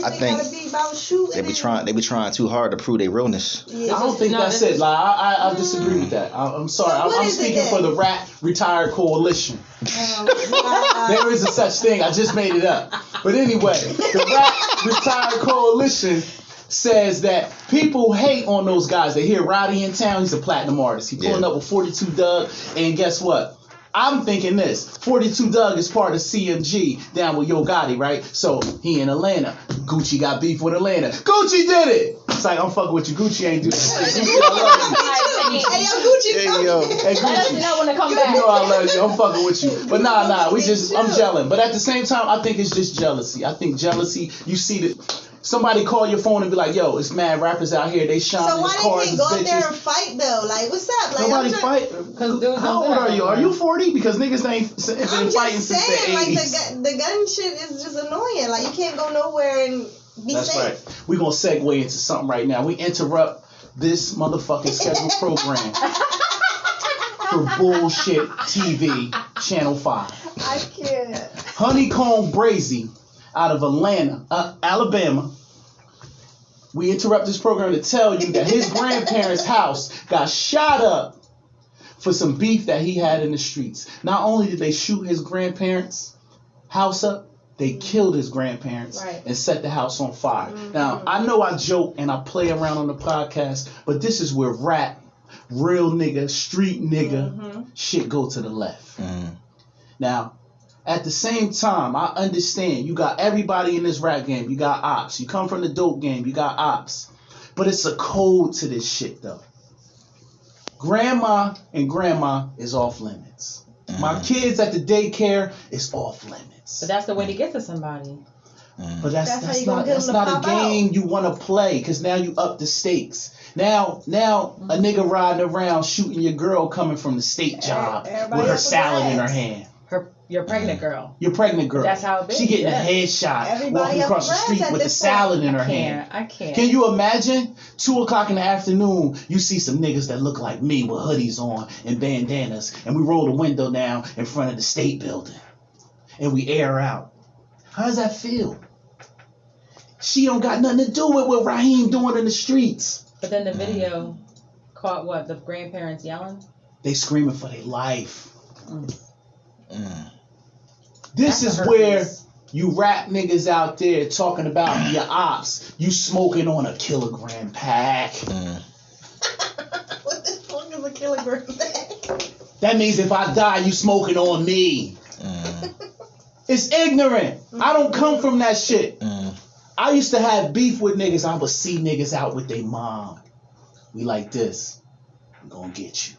Everything gotta be about shooting. They be trying too hard to prove their realness. Yeah. I don't think that's it. Like I disagree with that. I'm sorry. So I'm speaking for the Rap Retired Coalition. There is a such thing. I just made it up. But anyway, the Rap Retired Coalition says that people hate on those guys. They hear Roddy in town. He's a platinum artist. He pulling up with 42 Doug. And guess what? I'm thinking this. 42 Doug is part of CMG down with Yo Gotti, right? So he in Atlanta. Gucci got beef with Atlanta. Gucci did it. It's like, I'm fucking with you. Gucci ain't do that shit. Gucci, I love you. Hey, yo, Gucci. Hey, Gucci. Let us know when to come back. You know I love you. I'm fucking with you. But nah. I'm gelling. But at the same time, I think it's just jealousy. I think jealousy, you see that somebody call your phone and be like, yo, it's mad rappers out here. They shining So why cars they can't go out there bitches. and fight though? Like, what's up? Like, Nobody fight. How old are you? Are you 40? Because niggas ain't been fighting since the 80s. Like, the gun shit is just annoying. Like, you can't go nowhere and be That's safe. right. We're going to segue into something right now. We interrupt this motherfucking scheduled program for Bullshit TV, Channel 5. I can't. Honeycomb Brazy out of Atlanta, Alabama. We interrupt this program to tell you that his grandparents' house got shot up for some beef that he had in the streets. Not only did they shoot his grandparents' house up, they killed his grandparents and set the house on fire. Now, I know I joke and I play around on the podcast, but this is where rap, real nigga, street nigga, shit go to the left. Now, at the same time, I understand you got everybody in this rap game. You got ops. You come from the dope game. You got ops. But it's a code to this shit, though. Grandma is off limits. My kids at the daycare is off limits. But that's the way to get to somebody. But that's not a game you want to play, because now you up the stakes. Now a nigga riding around shooting your girl coming from the state job with her salad in her hand. Your pregnant girl. Your pregnant girl. That's how it is. She getting a headshot walking across the street with the salad in her hand. I can't. Can you imagine? 2:00 in the afternoon, you see some niggas that look like me with hoodies on and bandanas, and we roll the window down in front of the state building, and we air out. How does that feel? She don't got nothing to do with what Raheem doing in the streets. But then the video caught what? The grandparents yelling? They screaming for their life. This is where you rap niggas out there talking about your ops. You smoking on a kilogram pack. What the fuck is a kilogram pack? That means if I die, you smoking on me. It's ignorant. I don't come from that shit. I used to have beef with niggas. I would see niggas out with their mom. We like this. I'm gonna get you.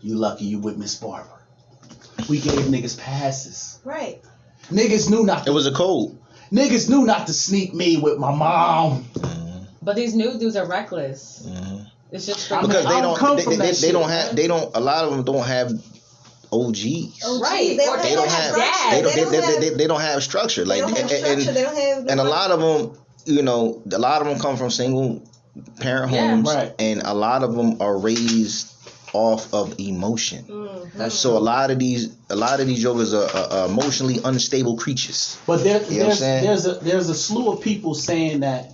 You lucky you with Miss Barbara. We gave niggas passes. Right. Niggas knew not to. It was a code. Niggas knew not to sneak me with my mom. But these new dudes are reckless. It's just because they don't. A lot of them don't have OGs. Right. They don't have dads. They don't have structure. Like, they don't have and a lot of them, you know, a lot of them come from single parent homes, right. And a lot of them are raised off of emotion. So a lot of these jokers are emotionally unstable creatures. But there's a slew of people saying that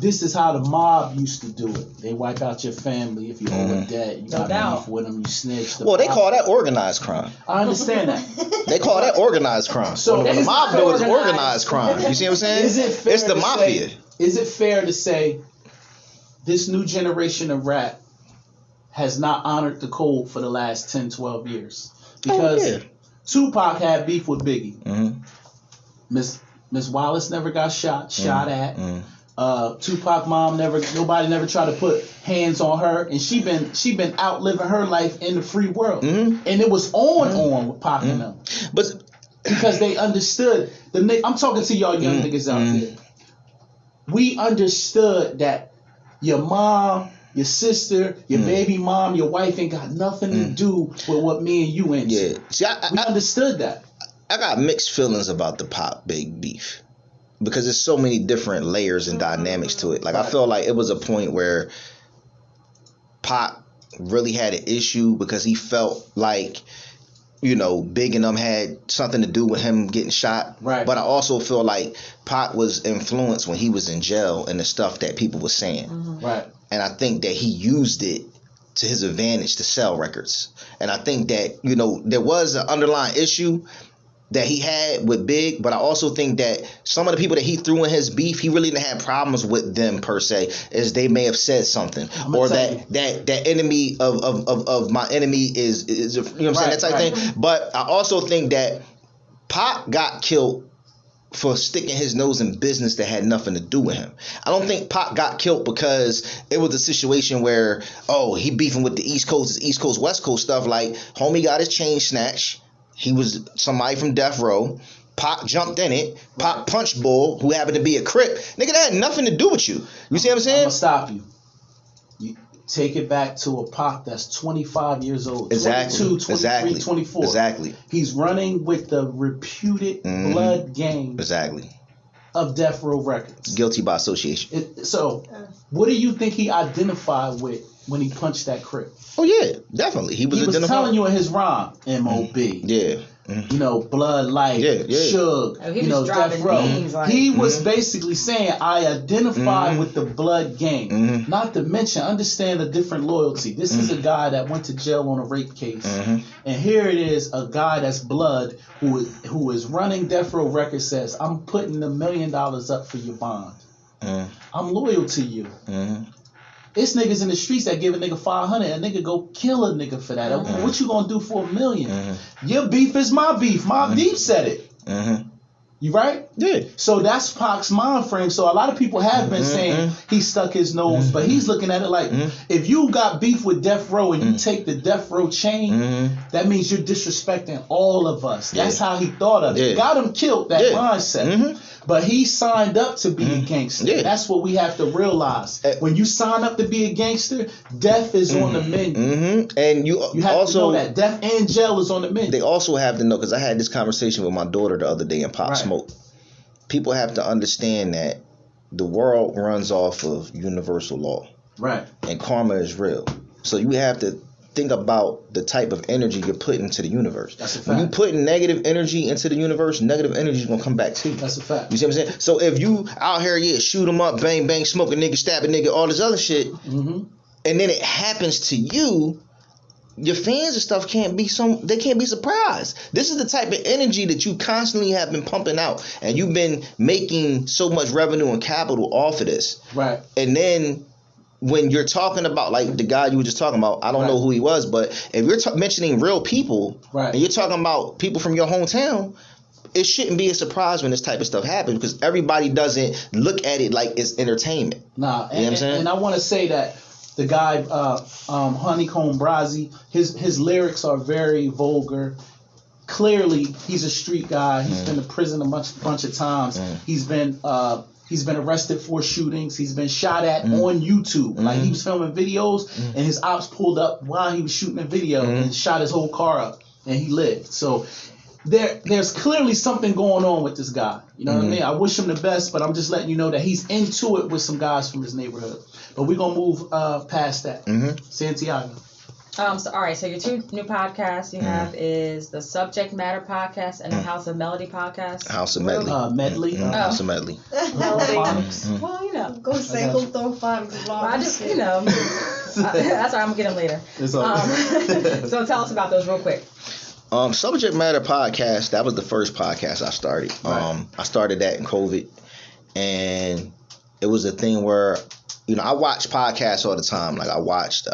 this is how the mob used to do it. They wipe out your family if you owe a debt. You got beef with them. You snitch. Well, they call that organized crime. I understand that. They call that organized crime. So when the mob do it, it's organized crime. You see what I'm saying? It's the mafia. Is it fair to say this new generation of rap has not honored the code for the last 10, 12 years? Because Tupac had beef with Biggie. Miss Wallace never got shot at. Tupac mom nobody never tried to put hands on her, and she been out living her life in the free world, and it was on with Pac and them, but because they understood I'm talking to y'all young niggas out there. We understood that your mom, your sister, your baby mom, your wife ain't got nothing to do with what me and you into. Yeah, see, we understood that. I got mixed feelings about the Pop Big beef. Because there's so many different layers and dynamics to it. Like, I feel like it was a point where Pac really had an issue because he felt like, you know, Big and them had something to do with him getting shot. Right. But I also feel like Pac was influenced when he was in jail and the stuff that people were saying. Right. And I think that he used it to his advantage to sell records. And I think that, you know, there was an underlying issue that he had with Big, but I also think that some of the people that he threw in his beef, he really didn't have problems with them per se, as they may have said something, or that enemy of my enemy is you know what I'm saying, that type thing. But I also think that Pac got killed for sticking his nose in business that had nothing to do with him. I don't think Pac got killed because it was a situation where, he beefing with the East Coast, it's East Coast, West Coast stuff. Like, homie got his chain snatched. He was somebody from Death Row. Pac jumped in it. Pac punched Bull, who happened to be a Crip. Nigga, that had nothing to do with you. You see what I'm saying? I'm going to stop you. You take it back to a Pac that's 25 years old. Exactly. 22, 23, 24. Exactly. He's running with the reputed blood gang. Exactly. Of Death Row Records. Guilty by association. So, what do you think he identified with when he punched that Crip? Oh yeah, definitely. He was telling you in his rhyme, M.O.B. Yeah. You know, Blood Light, Suge, you know, Death Row. He was basically saying, I identify with the blood gang. Not to mention, understand the different loyalty. This is a guy that went to jail on a rape case. And here it is, a guy that's blood who is running Death Row Records says, I'm putting $1 million up for your bond. I'm loyal to you. It's niggas in the streets that give a nigga 500, a nigga go kill a nigga for that. What you gonna do for $1 million? Your beef is my beef. My beef said it. You right? Yeah. So that's Pac's mind frame. So a lot of people have been saying he stuck his nose, but he's looking at it like, if you got beef with Death Row and you take the Death Row chain, that means you're disrespecting all of us. That's how he thought of it. Got him killed, that mindset. But he signed up to be a gangster. That's what we have to realize. When you sign up to be a gangster, death is on the menu. And you have also to know that death and jail is on the menu. They also have to know, because I had this conversation with my daughter the other day in Pop Smoke. People have to understand that the world runs off of universal law. Right. And karma is real. So you have to think about the type of energy you're putting into the universe. That's a fact. When you put negative energy into the universe, negative energy is going to come back to you. That's a fact. You see what I'm saying? So if you out here, shoot them up, bang, bang, smoke a nigga, stab a nigga, all this other shit, and then it happens to you, your fans and stuff can't be surprised. This is the type of energy that you constantly have been pumping out, and you've been making so much revenue and capital off of this. Right. And then when you're talking about, like the guy you were just talking about, I don't know who he was, but if you're mentioning real people, and you're talking about people from your hometown, it shouldn't be a surprise when this type of stuff happens, because everybody doesn't look at it like it's entertainment. Nah, you know what I'm saying? And I want to say that The guy, Honeycomb Brazy, his lyrics are very vulgar. Clearly, he's a street guy. He's been to prison a bunch of times. He's been arrested for shootings. He's been shot at on YouTube. Like, he was filming videos, and his ops pulled up while he was shooting a video and shot his whole car up, and he lived. So there's clearly something going on with this guy. You know what I mean? I wish him the best, but I'm just letting you know that he's into it with some guys from his neighborhood. But we're gonna move past that. Santiago. So all right, so your two new podcasts you have is the Subject Matter podcast and the House of Melody podcast. House of Medley. Medley. House of Medley. Melody. Well, you know. Go say who throw phonics long. I just, you know, that's why I'm gonna get them later. So tell us about those real quick. Subject Matter podcast, that was the first podcast I started. Right. I started that in COVID, and it was a thing where, you know, I watch podcasts all the time. Like, I watched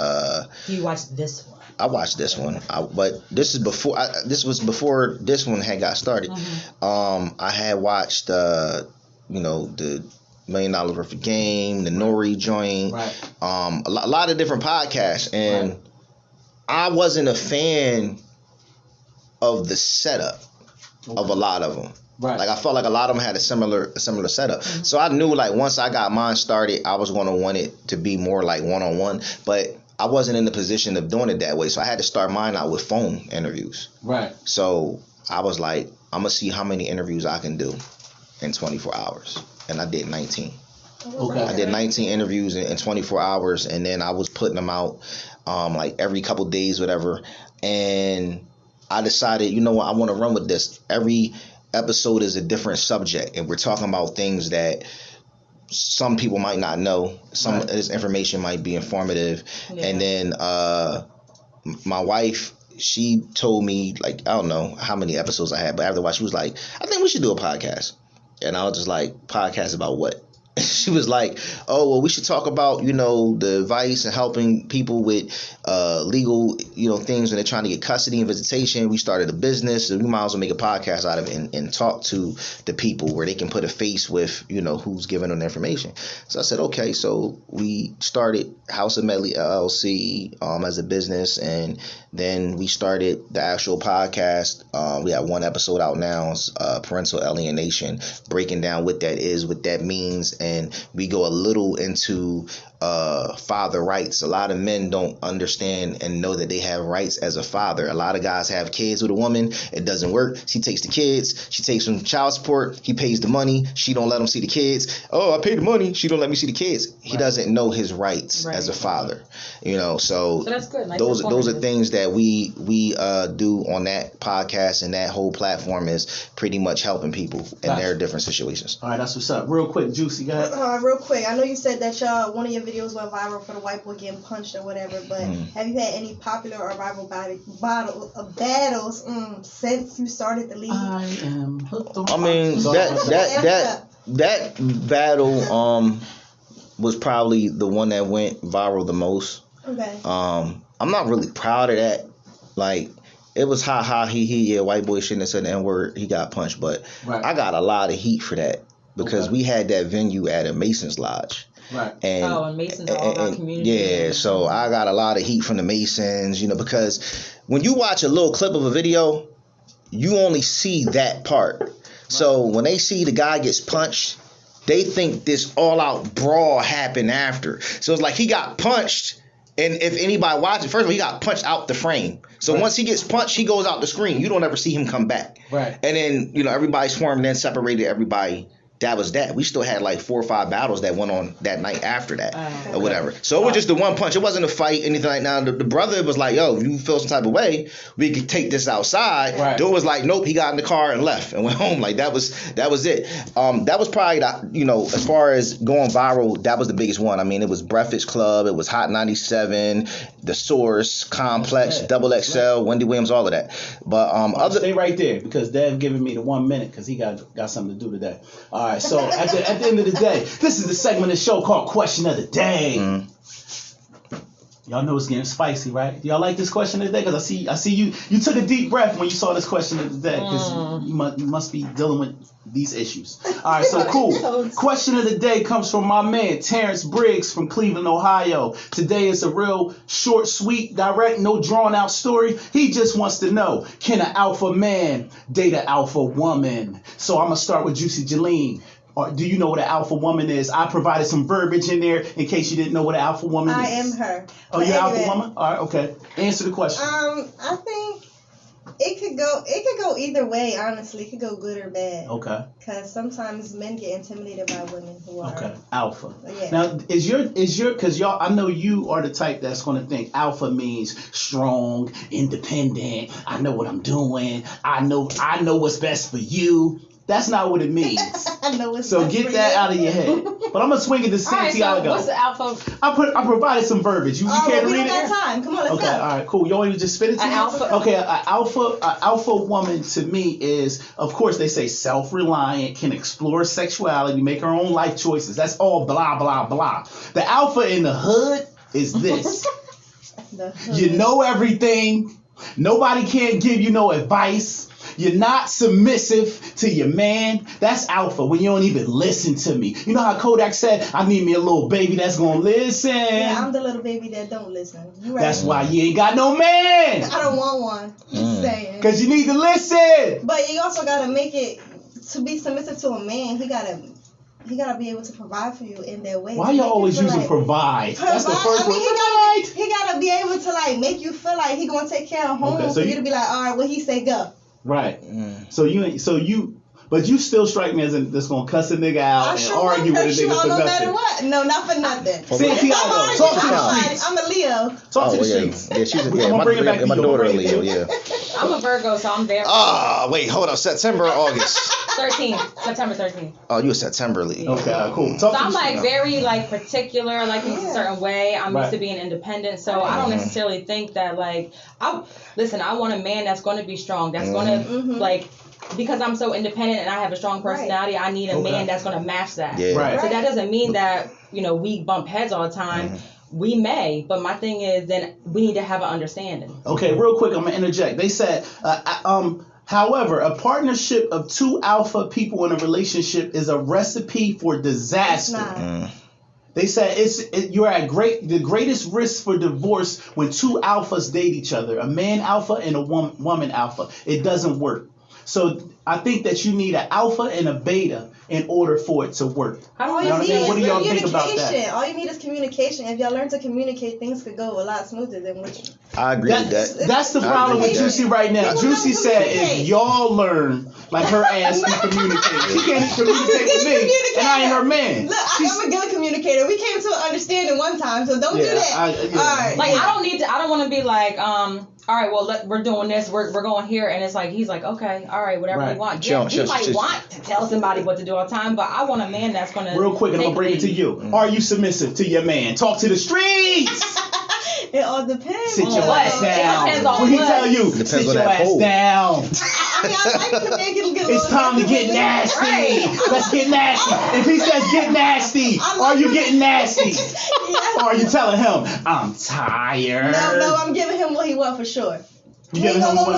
You watched this one. I watched this one, but this is before. This was before this one had got started. I had watched, you know, the $1 Million Worth of Game, the Nori joint, a lot of different podcasts, and I wasn't a fan of the setup of a lot of them. Right. Like, I felt like a lot of them had a similar setup. So I knew, like, once I got mine started, I was going to want it to be more like one-on-one, but I wasn't in the position of doing it that way. So I had to start mine out with phone interviews. Right. So I was like, I'm going to see how many interviews I can do in 24 hours. And I did 19. Okay. I did 19 interviews in 24 hours, and then I was putting them out like every couple days, whatever. And I decided, you know what, I want to run with this. Every episode is a different subject, and we're talking about things that some people might not know. Some of this information might be informative. And then my wife, she told me, like, I don't know how many episodes I had, but after a while she was like, I think we should do a podcast. And I was just like, podcast about what? She was like, oh, well, we should talk about, you know, the advice and helping people with legal, you know, things when they're trying to get custody and visitation. We started a business, so we might as well make a podcast out of it and talk to the people where they can put a face with, you know, who's giving them the information. So I said, okay. So we started House of Medley LLC as a business, and then we started the actual podcast. We have one episode out now, Parental Alienation, breaking down what that is, what that means, and we go a little into father rights. A lot of men don't understand and know that they have rights as a father. A lot of guys have kids with a woman. It doesn't work. She takes the kids. She takes some child support. He pays the money. She don't let him see the kids. Oh, I pay the money. She don't let me see the kids. He doesn't know his rights as a father. You know, so that's good. Nice. Those are things that we do on that podcast, and that whole platform is pretty much helping people in their different situations. All right, that's what's up. Real quick, Juicy, go ahead. Real quick, I know you said that one of your videos went viral for the white boy getting punched or whatever, but have you had any popular or rival battles since you started the league? I am hooked on. I mean, that battle was probably the one that went viral the most. Okay. I'm not really proud of that. Like, it was he, white boy shouldn't have said the N-word, he got punched, but I got a lot of heat for that because we had that venue at a Mason's Lodge. Right. And Masons are all about community. Yeah, so I got a lot of heat from the Masons, you know, because when you watch a little clip of a video, you only see that part. Right. So when they see the guy gets punched, they think this all-out brawl happened after. So it's like he got punched, and if anybody watches, first of all, he got punched out the frame. So once he gets punched, he goes out the screen. You don't ever see him come back. Right. And then, you know, everybody swarmed, then separated everybody. That was that. We still had like 4 or 5 battles that went on that night after that or whatever. So it was just the one punch. It wasn't a fight, anything like that. The brother was like, yo, if you feel some type of way, we could take this outside. Right. Dude was like, nope, he got in the car and left and went home. Like that was it. That was probably, you know, as far as going viral, that was the biggest one. I mean, it was Breakfast Club, it was Hot 97, The Source, Complex, Double XL, Wendy Williams, all of that. But stay right there because Dev giving me the 1 minute because he got something to do today. All right, so at the end of the day, this is the segment of the show called Question of the Day. Y'all know it's getting spicy, right? Do y'all like this question of the day? Because I see you took a deep breath when you saw this question of the day, because you must be dealing with these issues. All right, so cool. Question of the day comes from my man Terrence Briggs from Cleveland, Ohio. Today is a real short, sweet, direct, no drawn out story. He just wants to know, can an alpha man date an alpha woman? So I'm gonna start with Juicy Jalene. Or do you know what an alpha woman is? I provided some verbiage in there in case you didn't know what an alpha woman is. I am her. Oh, you're an alpha woman? All right, okay. Answer the question. I think it could go either way, honestly. It could go good or bad. Okay. Because sometimes men get intimidated by women who are alpha. Yeah. Now, is your because y'all, I know you are the type that's going to think alpha means strong, independent. I know what I'm doing. I know what's best for you. That's not what it means. I know it's so get that out of your head. But I'm gonna swing it to Santiago. So what's the alpha? I provided some verbiage. You care to read it? We don't got time. Come on, let's go. Okay, all right, cool. You want me to just spit it to An you? alpha. Okay, an alpha woman to me is, of course, they say self-reliant, can explore sexuality, make her own life choices. That's all blah blah blah. The alpha in the hood is this. You know everything. Nobody can give you no advice. You're not submissive to your man. That's alpha when you don't even listen to me. You know how Kodak said, I need me a little baby that's going to listen. Yeah, I'm the little baby that don't listen. You right. That's why you ain't got no man. I don't want one. Just saying. Because you need to listen. But you also got to make it, to be submissive to a man, he got to be able to provide for you in that way. Why you always using provide? That's the first word. He got to be able to like make you feel like he going to take care of home for you to be like, all right, what he say, go. Right. But you still strike me as that's gonna cuss a nigga out and argue with a nigga for no nothing. matter what. No, not for nothing. Santiago, talk to the streets. I'm a Leo. Talk to the streets. Yeah, she's my daughter a Leo. Yeah. I'm a Virgo, so I'm there. Wait, hold on. September or August? September 13th. Oh, you a September Leo. Okay, cool. So I'm like very like particular, like in a certain way. I'm used to being independent, so I don't necessarily think that like I want a man that's going to be strong, that's going to like. Because I'm so independent and I have a strong personality, I need a man that's going to match that. Yeah. Right. So that doesn't mean that, we bump heads all the time. We may, but my thing is then we need to have an understanding. Okay, real quick, I'm going to interject. They said, however, a partnership of two alpha people in a relationship is a recipe for disaster. They said you're at the greatest risk for divorce when two alphas date each other, a man alpha and a woman alpha. It doesn't work. So I think that you need an alpha and a beta in order for it to work. All you know what I mean? What do y'all think about that? All you need is communication. If y'all learn to communicate, things could go a lot smoother than what you... I agree with that. That's the problem with Juicy right now. Juicy said if y'all learn, like her ass can communicate. She can't communicate with me, and I ain't her man. Look, I'm a good communicator. We came to an understanding one time, so don't do that. All right. Like, I don't want to be like, all right, well, we're doing this. We're going here, and it's like he's like, okay, all right, whatever you want. Yeah, you might want to tell somebody what to do all the time, but I want a man that's gonna. Real quick, and I'm gonna bring it to you. Are you submissive to your man? Talk to the streets. It all depends. Sit your ass down. What he tell you? Sit your ass down. I like to make it get it's time to get nasty. Right. Let's get nasty. If he says get nasty, are you getting nasty? Yes. Or are you telling him, I'm tired? No, I'm giving him what he wants for sure. He ain't gonna go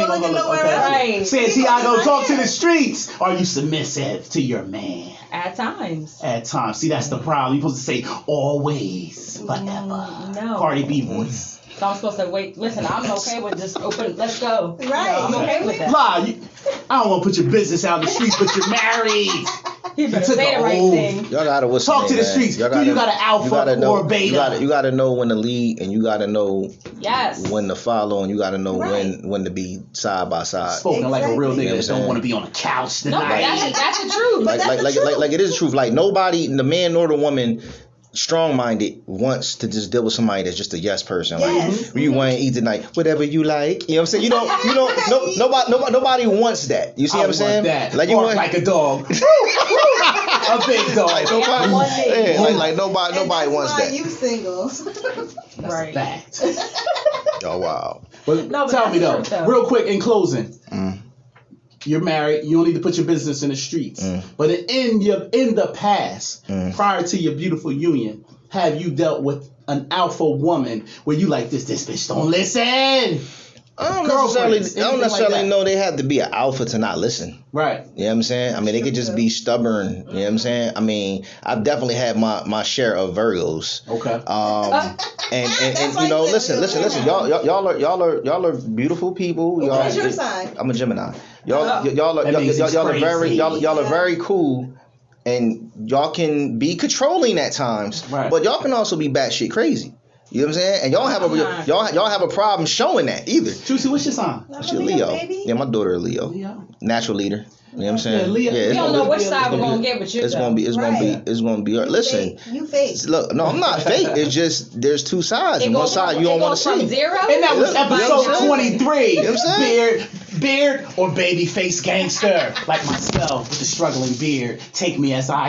looking nowhere else. Right. Santiago, talk to the streets. Are you submissive to your man? At times. At times. See, that's the problem. You're supposed to say always, forever. No. Cardi B voice. So I'm supposed to wait. Listen, I'm okay with just open. Let's go. Right. I'm okay with that. I don't want to put your business out in the streets, but you're married. You better say the right thing. Y'all gotta talk to the streets. You got an alpha or a beta? You gotta know when to lead, and you gotta know when to follow, and you gotta know when to be side by side. Spoken like a real nigga that don't want to be on the couch tonight. No, that's the truth. Like it is the truth. Like nobody, the man nor the woman, strong-minded wants to just deal with somebody that's just a yes person. Like you want to eat tonight, whatever you like. You know what I'm saying? You don't. Nobody wants that. You see what I'm saying? That. Like you want like a dog. A big dog. Like nobody wants that. You single. Right. Fact. Oh wow. But tell me though, real quick in closing. You're married. You don't need to put your business in the streets. But in the past, prior to your beautiful union, have you dealt with an alpha woman where you like this bitch don't listen? I don't necessarily know they have to be an alpha to not listen. Right. You know what I'm saying? I mean, they could just be stubborn. You know what I'm saying? I mean, I've definitely had my share of Virgos. Okay. And you know, listen. Y'all are beautiful people. Y'all. What's your sign? I'm a Gemini. Y'all are very cool. And y'all can be controlling at times, right. But y'all can also be batshit crazy. You know what I'm saying? And y'all have a problem showing that either. Juicy, what's your sign? She's Leo. Baby. Yeah, my daughter is Leo. Natural leader. You know what I'm saying? Yeah, Leo. We don't know which side we're gonna get with you. It's gonna be. Listen. You fake. Look, no, I'm not fake. It's just there's two sides, and one side you don't want to see. Zero. And that was episode 23. You know what I'm saying? Beard or baby face gangster like myself with the struggling beard. Take me as I